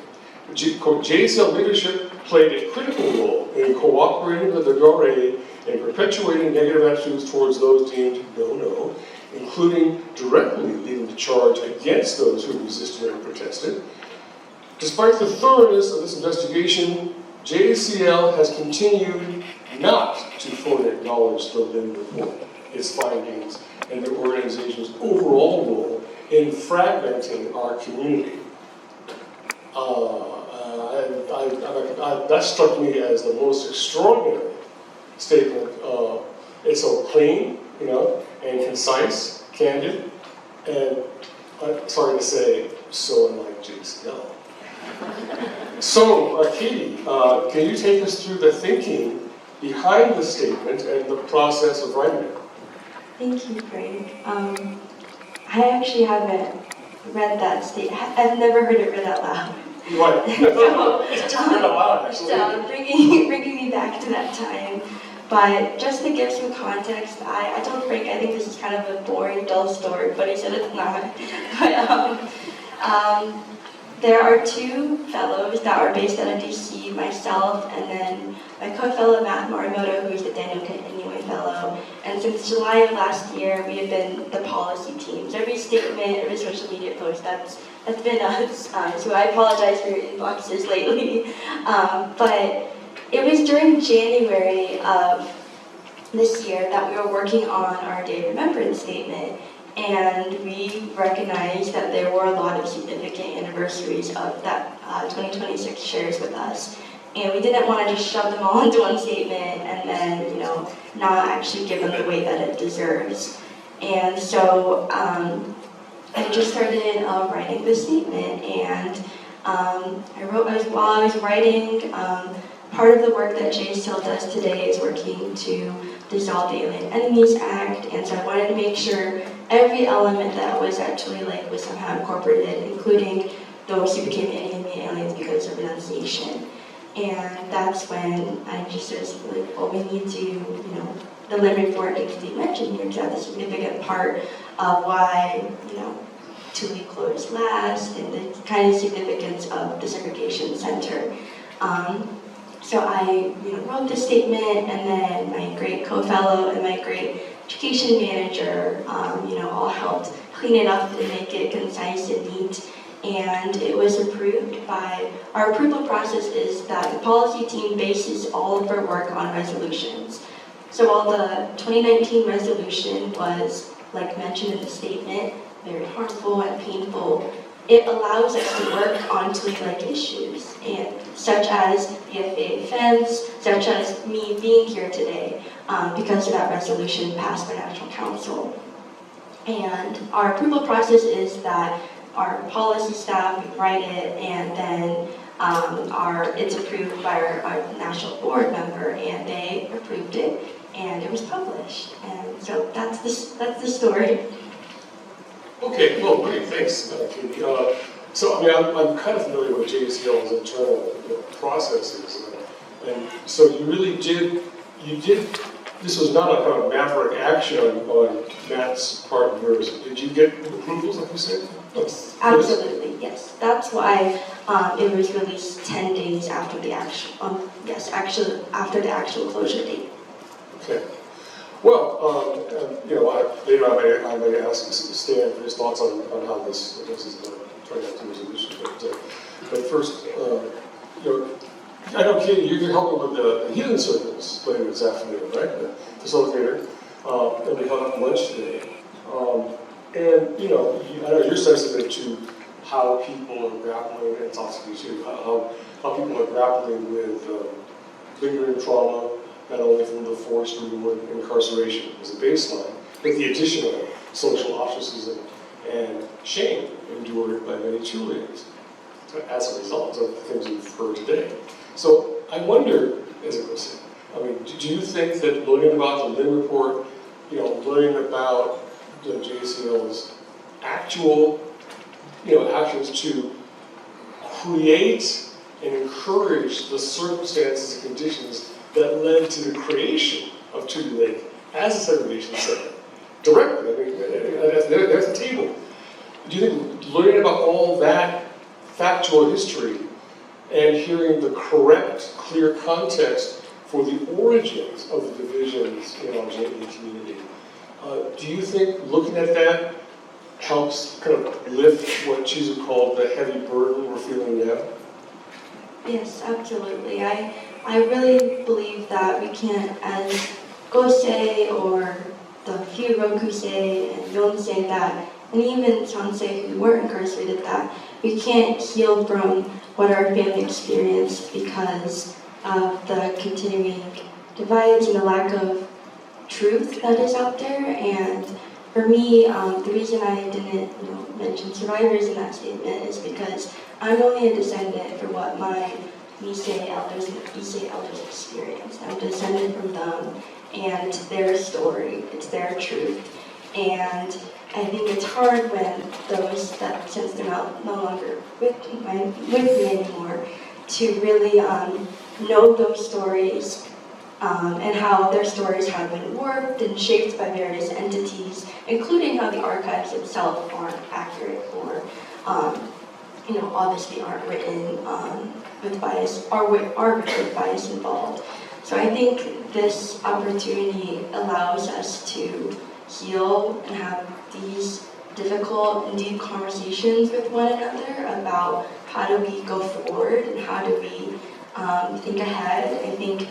quote, JACL leadership played a critical role in cooperating with the RA and perpetuating negative attitudes towards those deemed no-no, including directly leading the charge against those who resisted and protested. Despite the thoroughness of this investigation, JACL has continued not to fully acknowledge the Lim Report, its findings, and the organization's overall role in fragmenting our community. That struck me as the most extraordinary statement. It's so clean, you know, and concise, candid, and I'm sorry to say, so unlike JACL. So, Katie, can you take us through the thinking behind the statement and the process of writing it? Thank you, Frank. I actually haven't read that statement. I've never heard it read out loud. Right. It's different a lot, actually. So bringing me back to that time. But just to give some context, I told Frank I think this is kind of a boring, dull story, but he said it's not. But there are two fellows that are based out of DC, myself, and then my co-fellow Matt Morimoto, who is the Daniel Inouye Fellow. And since July of last year, we have been the policy team. So every statement, every social media post, that's been us. So I apologize for your inboxes lately. But it was during January of this year that we were working on our Day of Remembrance statement. And we recognized that there were a lot of significant anniversaries of that 2026 shares with us. And we didn't want to just shove them all into one statement and then, you know, not actually give them the weight that it deserves. And so I just started writing the statement, and while I was writing, part of the work that JACL does today is working to dissolve the Alien Enemies Act, and so I wanted to make sure every element that was at Tule Lake was somehow incorporated, including those who became enemy aliens because of renunciation. And that's when I just was like, well, we need to, you know, the Lim Report needs to be mentioned here, because that's a significant part of why, you know, Tule closed last, and the kind of significance of the segregation center. So I, you know, wrote the statement, and then my great co-fellow and my great education manager, you know, all helped clean it up and make it concise and neat. And it was approved by, our approval process is that the policy team bases all of our work on resolutions. So while the 2019 resolution was, like mentioned in the statement, very harmful and painful, it allows us to work on Tule Lake issues, and such as the FAA fence, such as me being here today, because of that resolution passed by National Council. And our approval process is that our policy staff write it, and then it's approved by our national board member, and they approved it, and it was published. And so that's the story. Okay, well, great, thanks, Katie. So, I mean, I'm kind of familiar with JACL's internal processes, and so you really did, this was not a kind of maverick action on Matt's part of yours. Did you get approvals, like you said? Yes, absolutely, yes. That's why it was released 10 days after the actual, after the actual closure date. Okay. Well, you know, later I may ask Stan for his thoughts on how this is turning out to resolution. But first, you know, I know, Katie, you're helping with the healing circles later this afternoon, right? The facilitator. And we held up lunch today. And, you know, I know you're sensitive to how people are grappling, and it's also you too, how people are grappling with lingering trauma, not only from the forced removal and incarceration as a baseline, but the addition of social ostracism and shame endured by many Tulians as a result of the things we've heard today. So I wonder, as a person, I mean, do you think that learning about the Lim Report, learning about the JACL's actual, actions to create and encourage the circumstances and conditions that led to the creation of Tule Lake as a segregation center, directly, I mean, there's the table. Do you think learning about all that factual history and hearing the correct, clear context for the origins of the divisions in our JA community, do you think looking at that helps kind of lift what Chizu called the heavy burden we're feeling now? Yes, absolutely. I really believe that we can't, as Gosei or the few Rokusei and Yonsei that, and even Sansei who weren't incarcerated, that we can't heal from what our family experienced because of the continuing divides and the lack of truth that is out there. And for me, the reason I didn't mention survivors in that statement is because I'm only a descendant for what my Nisei elders and Issei elders experienced. I'm descended from them and their story, it's their truth. And I think it's hard when those that, since they're no longer with me anymore, to really know those stories and how their stories have been warped and shaped by various entities, including how the archives itself aren't accurate or, obviously aren't written with bias, are with bias involved. So I think this opportunity allows us to heal and have these difficult and deep conversations with one another about how do we go forward and how do we think ahead. I think,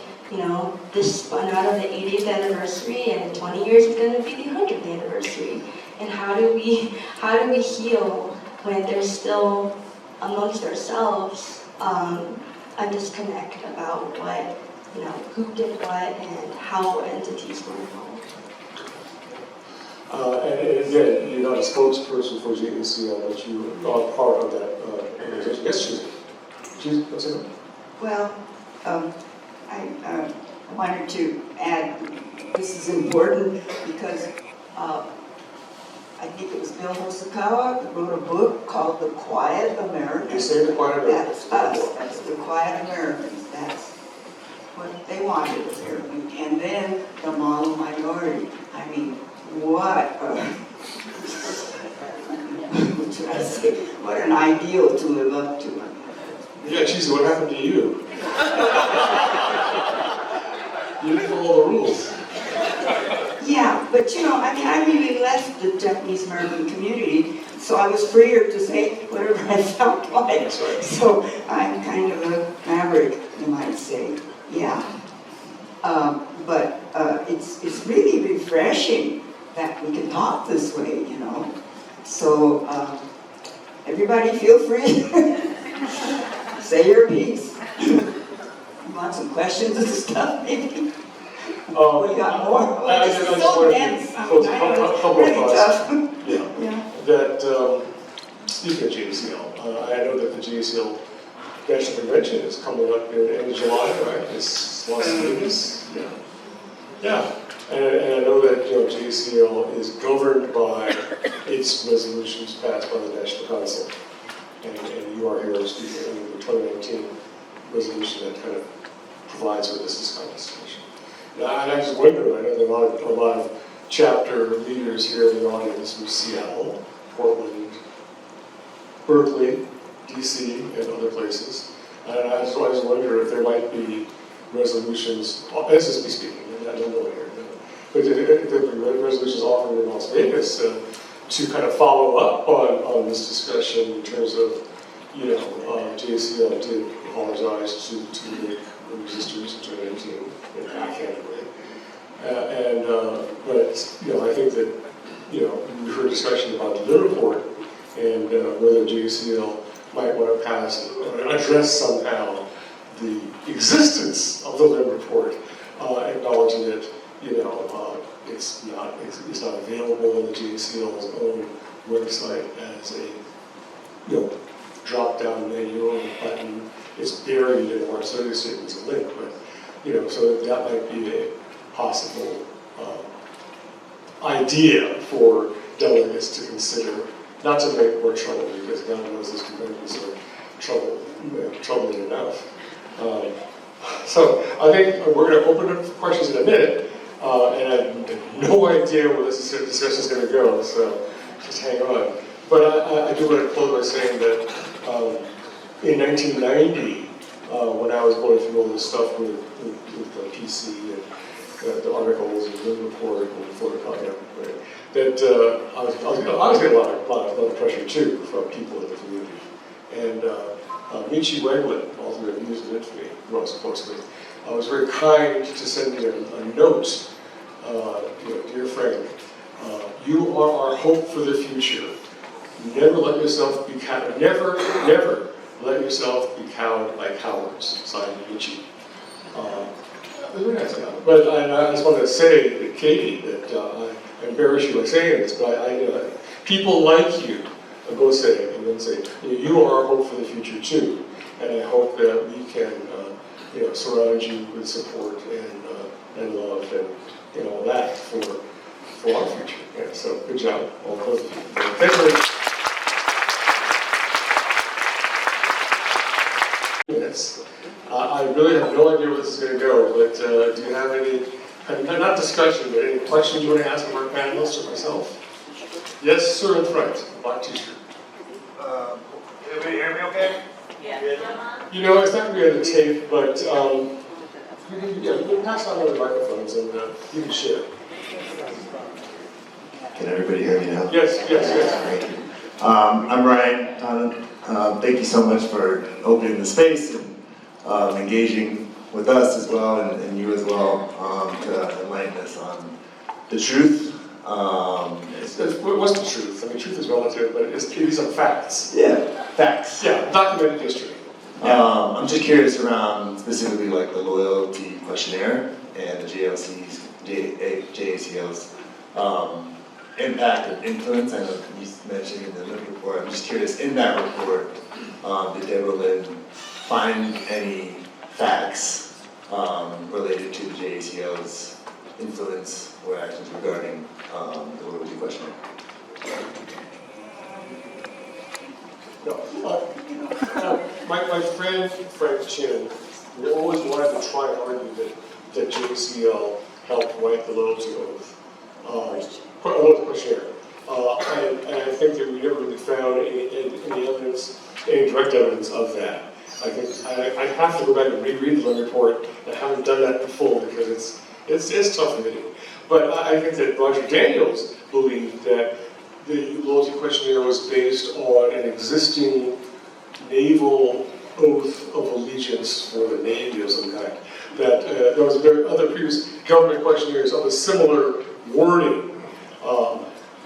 this spun out of the 80th anniversary, and in 20 years it's going to be the 100th anniversary. And how do we heal when there's still amongst ourselves a disconnect about what, who did what and how entities were involved. And again, you're not a spokesperson for JACL, but you are part of that organization. Yes, Chizu, what's it? Well, I wanted to add, this is important because I think it was Bill Hosokawa who wrote a book called The Quiet Americans. You say The Quiet Americans. That's us. That's the Quiet Americans. That's what they wanted. And then the model minority. I mean, what should I say? What an ideal to live up to. Yeah, Chizu, what happened to you? You didn't follow the rules. Yeah, but I really left the Japanese American community, so I was freer to say whatever I felt like. That's right. So I'm kind of a maverick, you might say. Yeah. But it's really refreshing that we can talk this way, So everybody feel free. Say your piece. You want some questions and stuff, maybe? We got more. It's so dense. It's really tough. Yeah. That, speaking of JACL, I know that the JACL National Convention is coming up in July, right? It's Las Vegas. Yeah. Yeah. And I know that JACL is governed by its resolutions passed by the National Council. And you are here speaking under the 2019 resolution that kind of provides for this kind of situation. Now, and I just wonder, I know there are a lot of chapter leaders here in the audience from Seattle, Portland, Berkeley, DC, and other places. And I just wonder if there might be resolutions, this is me speaking, I don't know here, but if there be resolutions offered in Las Vegas to kind of follow up on this discussion in terms of, JACL did apologize to the resistors in 2019 in a backhanded way. But I think that, we heard discussion about the Lim Report and whether JACL might want to pass or address somehow the existence of the Lim Report, acknowledging that, it's not available on the JACL's own website as a, drop-down menu or button. It's buried in our study statement as a link, but so that might be a possible idea for delegates to consider, not to make more trouble, because God knows these conventions are troubling enough. So I think we're going to open up for questions in a minute, and I have no idea where this discussion is going to go, so just hang on. But I do want to close by saying that in 1990, when I was going through all this stuff with the PC and the articles and Lim Report and photocopy, that I was getting a lot of pressure too from people in the community. And Michi Weglin, author of News and Infamy, who I was close with, was very kind to send me a note. Dear Frank, you are our hope for the future. Never let yourself be cowed. Never let yourself be cowed by cowards. Signed, Michi. Very nice guy. But I just wanted to say, Katie, that I embarrass you by saying this, but people like you go say, and then say, you are our hope for the future too. And I hope that we can, surround you with support and love and all that for our future. Yeah, so good job, all both of you. Thank you very much. I really have no idea where this is going to go, but do you have any, not discussion, but any questions you want to ask of our panelists or myself? Yes, sir, in front, black t-shirt. Everybody hear me okay? Yeah. It's not going to be on the tape, but you can pass on the microphones and you can share. Can everybody hear me now? Yes. Great. I'm Ryan. Thank you so much for opening the space and engaging with us as well, and you as well, to enlighten us on the truth. What's the truth? I mean, truth is relative, but these are facts. Yeah, facts. Yeah, documented history. I'm just curious around specifically like the loyalty questionnaire and the JACL's impact and influence. I know you mentioned in the Lim Report. I'm just curious, in that report, did Deborah Lynn find any facts related to the JACL's influence or actions regarding the loyalty questionnaire? No. My friend Frank Chin, we always wanted to try and argue that JACL helped write the loyalty oath. Loyalty questionnaire. And I think that we never really found any evidence, any direct evidence of that. I think I have to go back and reread the Lim Report. I haven't done that in full because it's tough reading. But I think that Roger Daniels believed that the loyalty questionnaire was based on an existing naval oath of allegiance for the Navy of some kind. That there was other previous government questionnaires of a similar wording.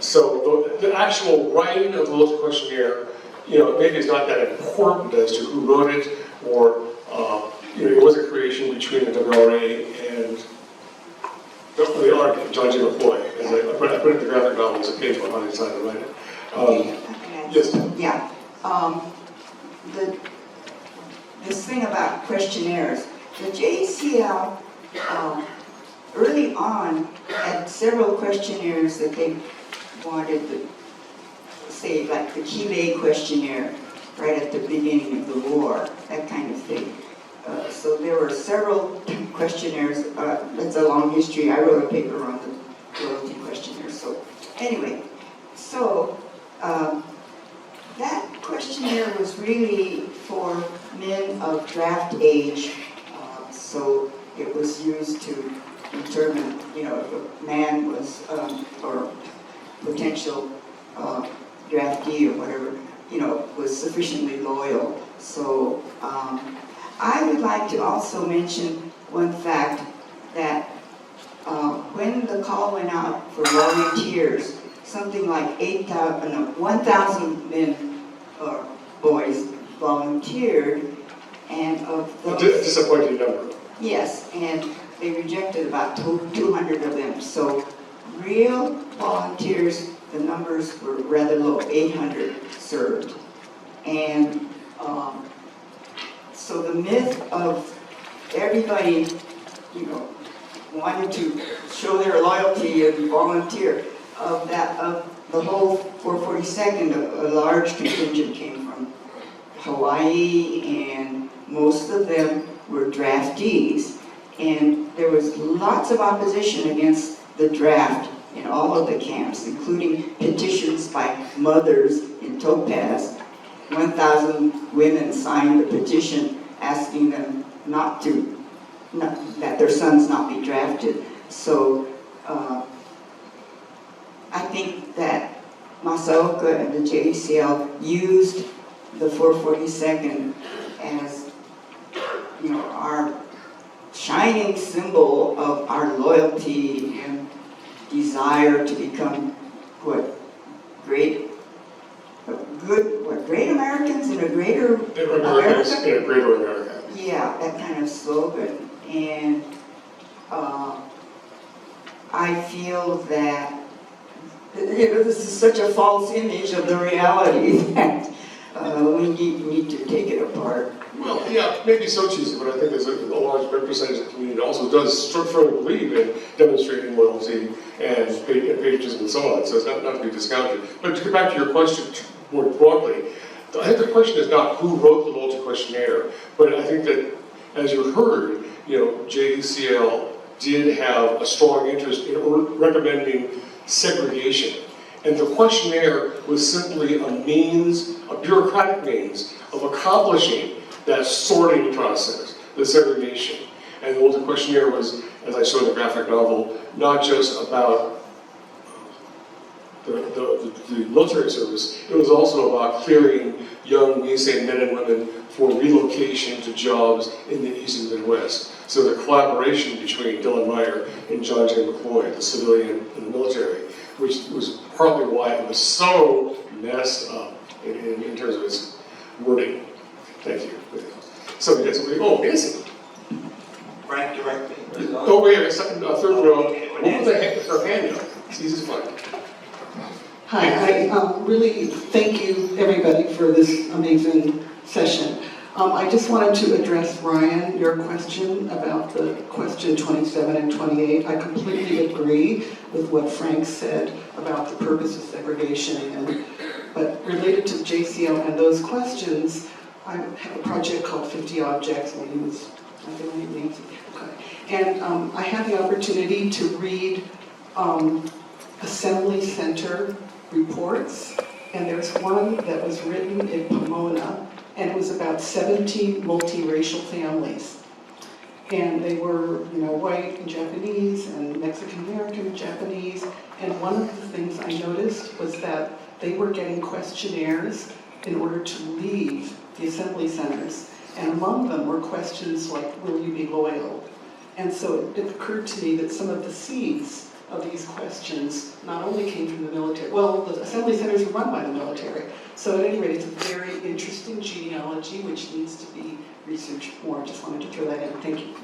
So the actual writing of the loyalty questionnaire, maybe it's not that important as to who wrote it, or it was a creation between the WRA and the Army, John J. McCloy. I put it in the graphic novel as a page behind the time to write it. Yes. Yeah. This thing about questionnaires, the JACL early on had several questionnaires that they wanted to say, like the Tule questionnaire right at the beginning of the war, that kind of thing. So there were several questionnaires. That's a long history. I wrote a paper on the loyalty questionnaire. So anyway, that questionnaire was really for men of draft age. So it was used to determine, if a man was, or potential draftee or whatever, was sufficiently loyal. So I would like to also mention one fact that when the call went out for volunteers, something like 1,000 men or boys volunteered, and of those... A disappointing number. Yes, and they rejected about 200 of them. So real volunteers, the numbers were rather low, 800 served. And so the myth of everybody wanted to show their loyalty and volunteer. Of the whole 442nd, a large contingent came from Hawaii, and most of them were draftees. And there was lots of opposition against the draft in all of the camps, including petitions by mothers in Topaz. 1,000 women signed the petition asking them that their sons not be drafted. So I think that Masaoka and the JACL used the 442nd as, our shining symbol of our loyalty and desire to become great Americans in a greater Americans America? in a greater America. Yeah, that kind of slogan. And I feel that this is such a false image of the reality that we need to take it apart. Well, yeah, maybe so cheesy, but I think there's a large percentage of the community that also does firmly believe in demonstrating loyalty and patriotism and so on, so it's not to be discounted. But to get back to your question more broadly, I think the question is not who wrote the loyalty questionnaire, but I think that, as you heard, JACL did have a strong interest in recommending segregation. And the questionnaire was simply a bureaucratic means of accomplishing that sorting process, the segregation. And the loyalty questionnaire was, as I showed in the graphic novel, not just about the military service, it was also about clearing young Nisei men and women for relocation to jobs in the East and Midwest. So the collaboration between Dylan Meyer and John J. McCloy, the civilian and the military, which was partly why it was so messed up in terms of its wording. Thank you. So yes, Nancy. Frank directly. Oh, wait, a second, third row. What was her hand up? It's easy to find. Hi, I really thank you, everybody, for this amazing session. I just wanted to address, Ryan, your question about the question 27 and 28. I completely agree with what Frank said about the purpose of segregation. But related to JCL and those questions, I have a project called 50 Objects, and I use, and I had the opportunity to read Assembly Center reports, and there's one that was written in Pomona, and it was about 17 multiracial families. And they were, white and Japanese and Mexican-American and Japanese. And one of the things I noticed was that they were getting questionnaires in order to leave the assembly centers. And among them were questions like, will you be loyal? And so it occurred to me that some of the seeds of these questions not only came from the military, well, the assembly centers are run by the military. So at any rate, it's a very interesting genealogy which needs to be researched more. Just wanted to throw that in. Thank you.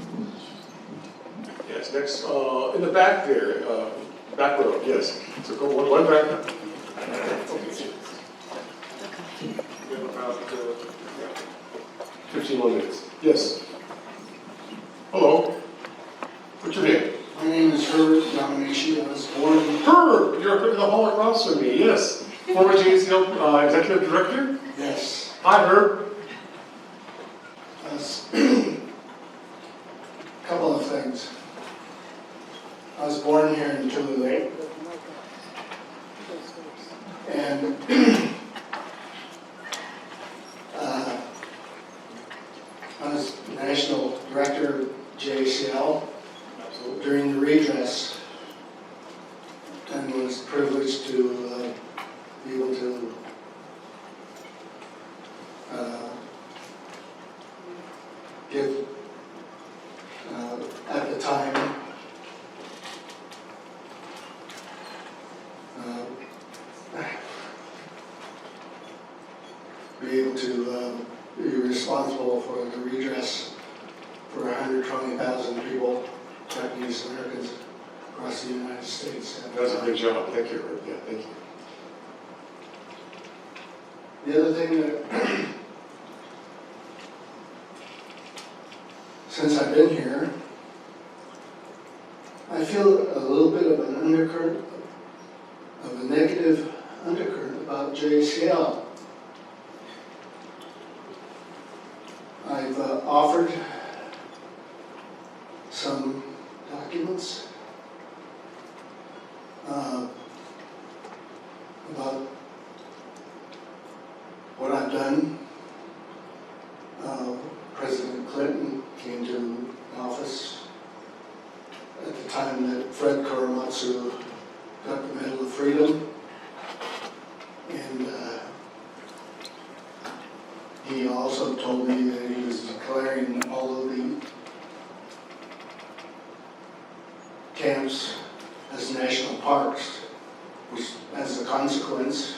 Yes, next, in the back there, back row, yes. So go one back. Okay. We have about 15 more minutes. Yes. Hello. What's your name? My name is Herbert Yamanashi. I was born in... Herb! You're in the hall across from me, yes. Former JACL Executive Director? Yes. Hi, Herb. A couple of things. I was born here in Tule Lake. And I was National Director of JACL during the redress, and was privileged to be able to give, at the time, be able to be responsible for the redress for 120,000 people, Japanese Americans across the United States. That's a great job. Thank you, Herb. Yeah, thank you. The other thing that, since I've been here, undercurrent about JACL. I've offered some documents about what I've done. President Clinton came to office at the time that Fred Korematsu got the Medal of Freedom. And he also told me that he was declaring all of the camps as national parks, which, as a consequence,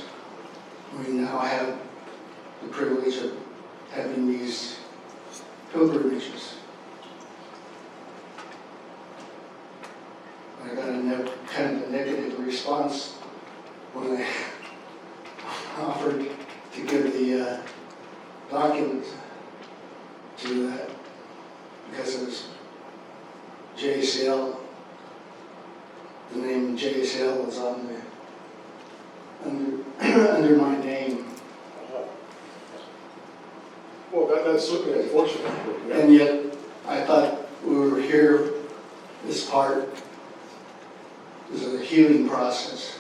we now have the privilege of having these pilgrimages. I got a kind of a negative response when I offered to give the documents to that, because it was JACL. The name JACL was on the under my name, Well, that's certainly unfortunate. Yeah. and yet I thought we were here. This part is a healing process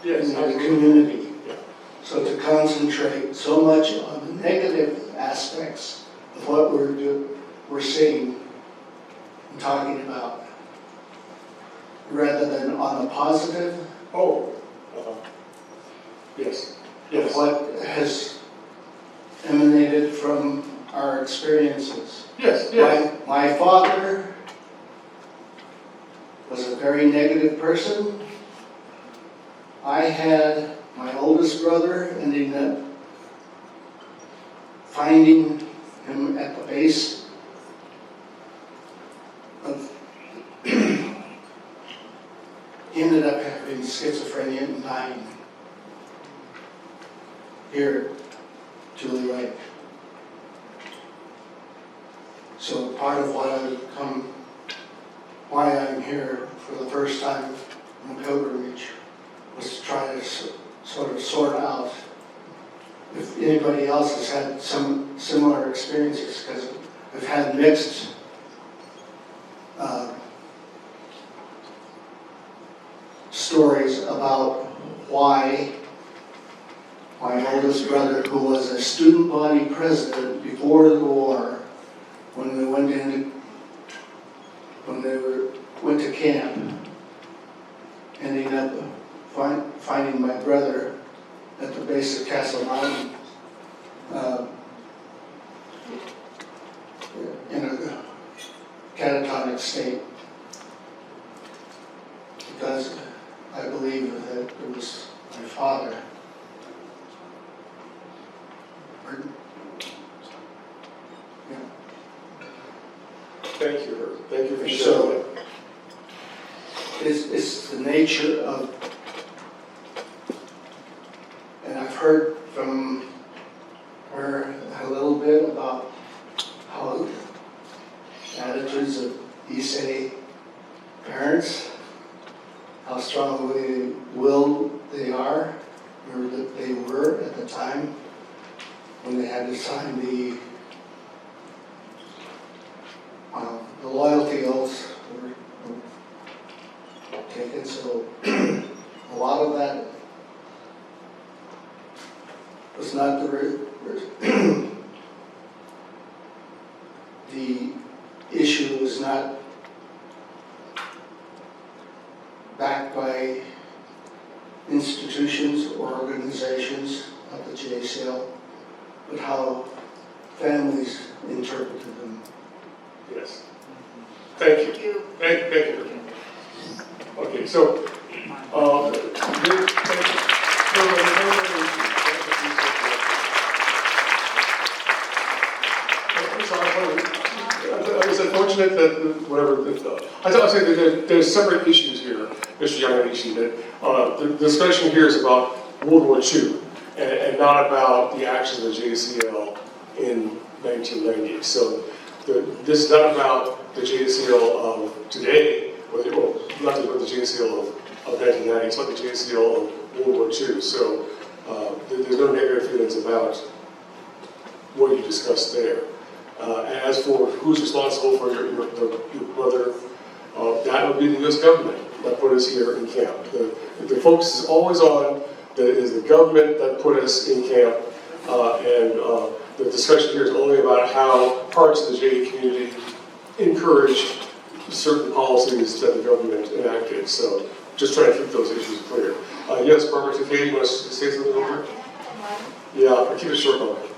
Yes, in the absolutely. community. Yeah. So to concentrate so much on the negative aspects of what we're seeing and talking about, rather than on the positive Oh, yes, of yes, what has emanated from our experiences. yes, yes. My father was a very negative person. I had my oldest brother ending up finding him at the base of, he ended up having schizophrenia and dying here at Tule Lake. So part of why I'm here for the first time on a pilgrimage was to try to sort of sort out if anybody else has had some similar experiences, because I've had mixed stories about why my oldest brother, who was a student body president before the war, when they went to camp, ending up finding my brother at the base of Castle Mountain in a catatonic state, because I believe that it was my father. Yeah. Thank you, Herb. Thank you for sharing So that. it's the nature of, and I've heard from her a little bit about how attitudes of Issei parents, how strongly willed they are, or that they were at the time when they had to sign the loyalty oaths were taken. So a lot of that was not the issue was not backed by institutions or organizations of the JACL, but how families interpreted them. Yes. Thank you. Thank you. Okay, so, I was unfortunate that, whatever, I would say that there's separate issues here, Mr. Yamanishi, that the discussion here is about World War II and not about the actions of the JACL in 1990. So this is not about the JACL of today, well, not about the JACL of 1990, it's about the JACL of World War II. So there's no negative feelings about what you discussed there. As for who's responsible for your brother, that would be the U.S. government that put us here in camp. The focus is always on that it is the government that put us in camp, and the discussion here is only about how parts of the JA community encouraged certain policies that the government enacted. So just trying to keep those issues clear. Yes, Barbara, Katie, you want to say something over? Yeah, I'll keep it short, Barbara.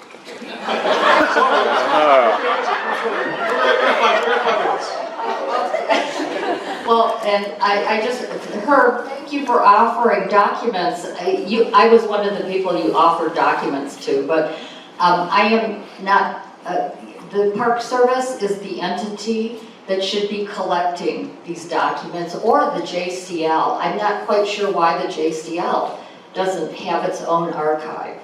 Well, and I just, Herb, thank you for offering documents. I was one of the people you offered documents to, but I am not, the Park Service is the entity that should be collecting these documents, or the JCL. I'm not quite sure why the JCL doesn't have its own archive.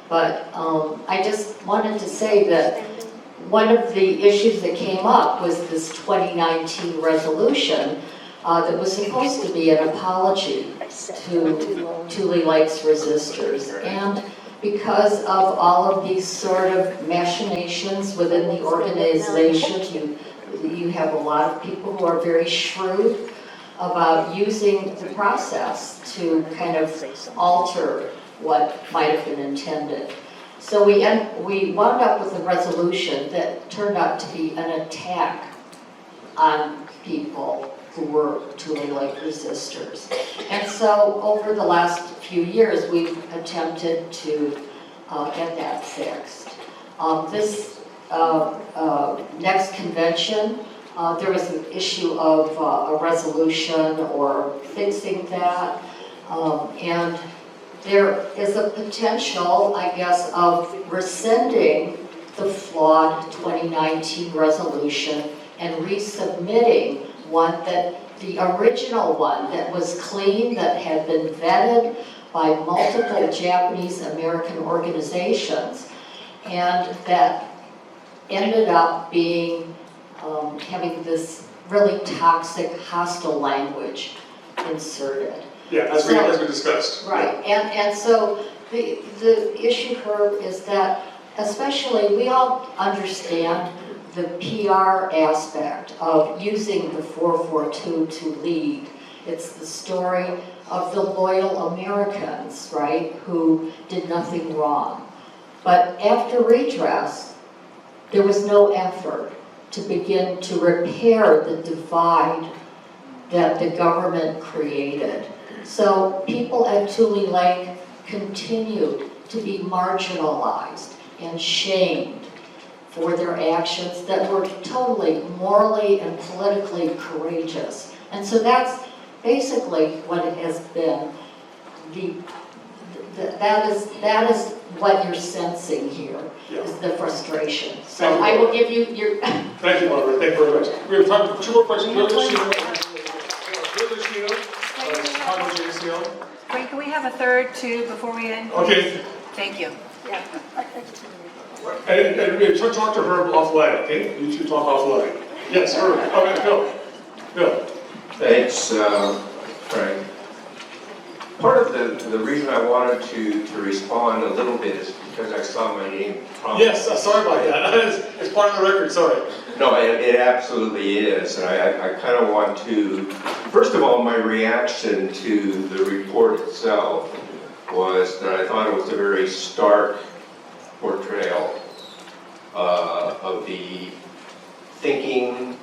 But I just wanted to say that one of the issues that came up was this 2019 resolution that was supposed to be an apology to Tule Lake's resistors. And because of all of these sort of machinations within the organization, you have a lot of people who are very shrewd about using the process to kind of alter what might have been intended. So we wound up with a resolution that turned out to be an attack on people who were Tule Lake resistors. And so over the last few years, we've attempted to get that fixed. This next convention, there was an issue of a resolution or fixing that, and there is a potential, I guess, of rescinding the flawed 2019 resolution and resubmitting one that, the original one that was clean, that had been vetted by multiple Japanese American organizations, and that ended up being, having this really toxic, hostile language inserted. Yeah, as we discussed. Right, and so the issue, Herb, is that especially we all understand the PR aspect of using the 442 to lead. It's the story of the loyal Americans, right, who did nothing wrong. But after redress, there was no effort to begin to repair the divide that the government created. So people at Tule Lake continued to be marginalized and shamed for their actions that were totally morally and politically courageous. And so that's basically what it has been. That is what you're sensing here, is the frustration. So I will give you your... Thank you, Barbara. Thank you very much. We have time for two more questions. Wait, can we have a third too before we end? Okay. Thank you. And we talk to Herb offline, okay? You two talk offline. Yes, Herb. Okay, Bill. Thanks, Frank. Part of the reason I wanted to respond a little bit is because I saw my name prompted. Yes, sorry about that. It's part of the record, sorry. No, it absolutely is. And I kind of want to, first of all, my reaction to the report itself was that I thought it was a very stark portrayal of the thinking,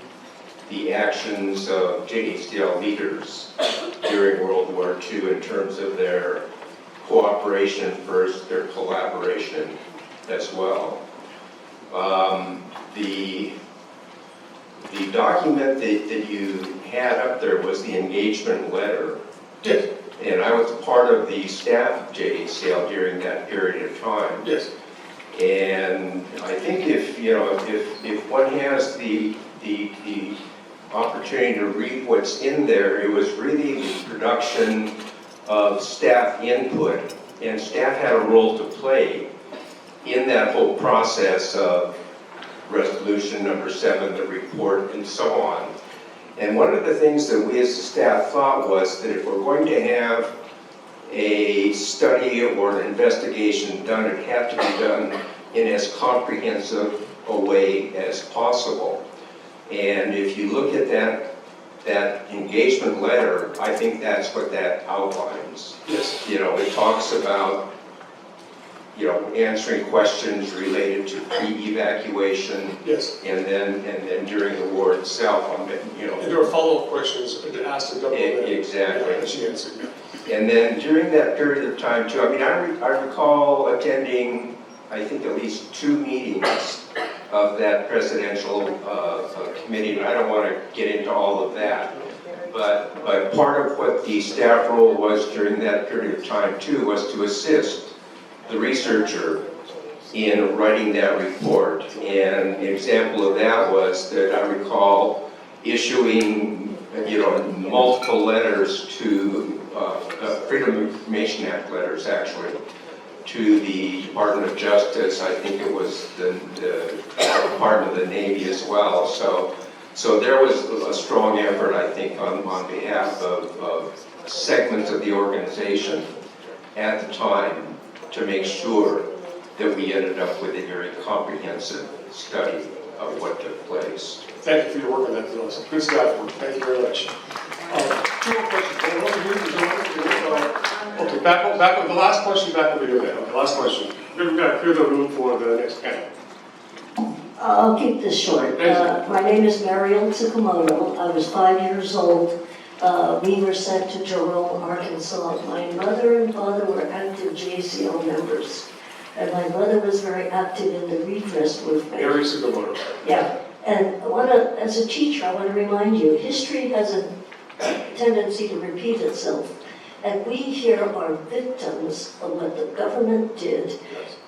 the actions of JACL leaders during World War II in terms of their cooperation first, their collaboration as well. The document that you had up there was the engagement letter. Yes. And I was part of the staff of JACL during that period of time. Yes. And I think if one has the opportunity to read what's in there, it was really the production of staff input, and staff had a role to play in that whole process of resolution number 7, the report, and so on. And one of the things that we as a staff thought was that if we're going to have a study or an investigation done, it had to be done in as comprehensive a way as possible. And if you look at that engagement letter, I think that's what that outlines. Yes. You know, it talks about, you know, answering questions related to pre-evacuation, Yes. and then during the war itself, you know. And there were follow-up questions asked to government. Exactly. Yeah, and she answered, yeah. And then during that period of time too, I mean, I recall attending, I think, at least 2 meetings of that presidential committee, and I don't want to get into all of that. But part of what the staff role was during that period of time too was to assist the researcher in writing that report. And an example of that was that I recall issuing, you know, multiple letters to Freedom of Information Act letters, actually, to the Department of Justice. I think it was the Department of the Navy as well. So there was a strong effort, I think, on behalf of segments of the organization at the time to make sure that we ended up with a very comprehensive study of what took place. Thank you for your work on that, Phyllis. Good staff work. Thank you very much. 2 more questions. Okay, back up. The last question back over here then. Okay, last question. We've got to clear the room for the next panel. I'll keep this short. My name is Mariel Tsukamoto. I was 5 years old. We were sent to Jerome, Arkansas. My mother and father were active JACL members. And my mother was very active in the redress movement. Mary Tsukamoto. Yeah. And as a teacher, I want to remind you, history has a tendency to repeat itself. And we here are victims of what the government did.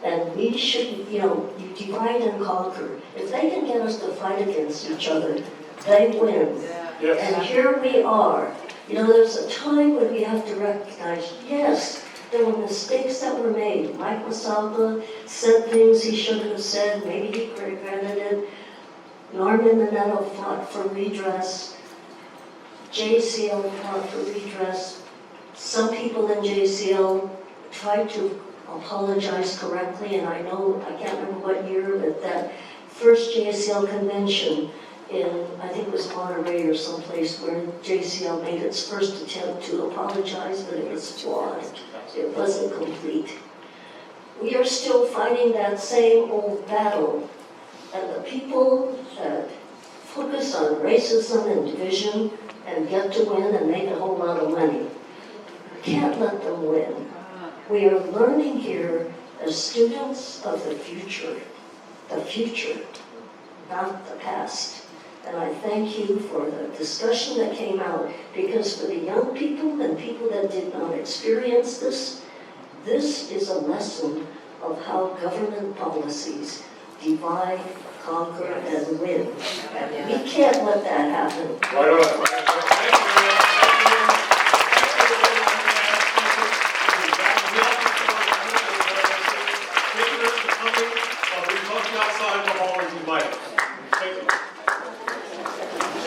And we should, you know, you divide and conquer. If they can get us to fight against each other, they win. Yes. And here we are. You know, there's a time when we have to recognize, yes, there were mistakes that were made. Mike Masaba said things he shouldn't have said. Maybe he regretted it. Norman Mineta fought for redress. JACL fought for redress. Some people in JACL tried to apologize correctly, and I know, I can't remember what year, but that first JACL convention in, I think it was Monterey or someplace, where JACL made its first attempt to apologize, but it was flawed. It wasn't complete. We are still fighting that same old battle, and the people that focus on racism and division and get to win and make a whole lot of money, can't let them win. We are learning here as students of the future, not the past. And I thank you for the discussion that came out, because for the young people and people that did not experience this, this is a lesson of how government policies divide, conquer, and win. And we can't let that happen. Right on. Thank you.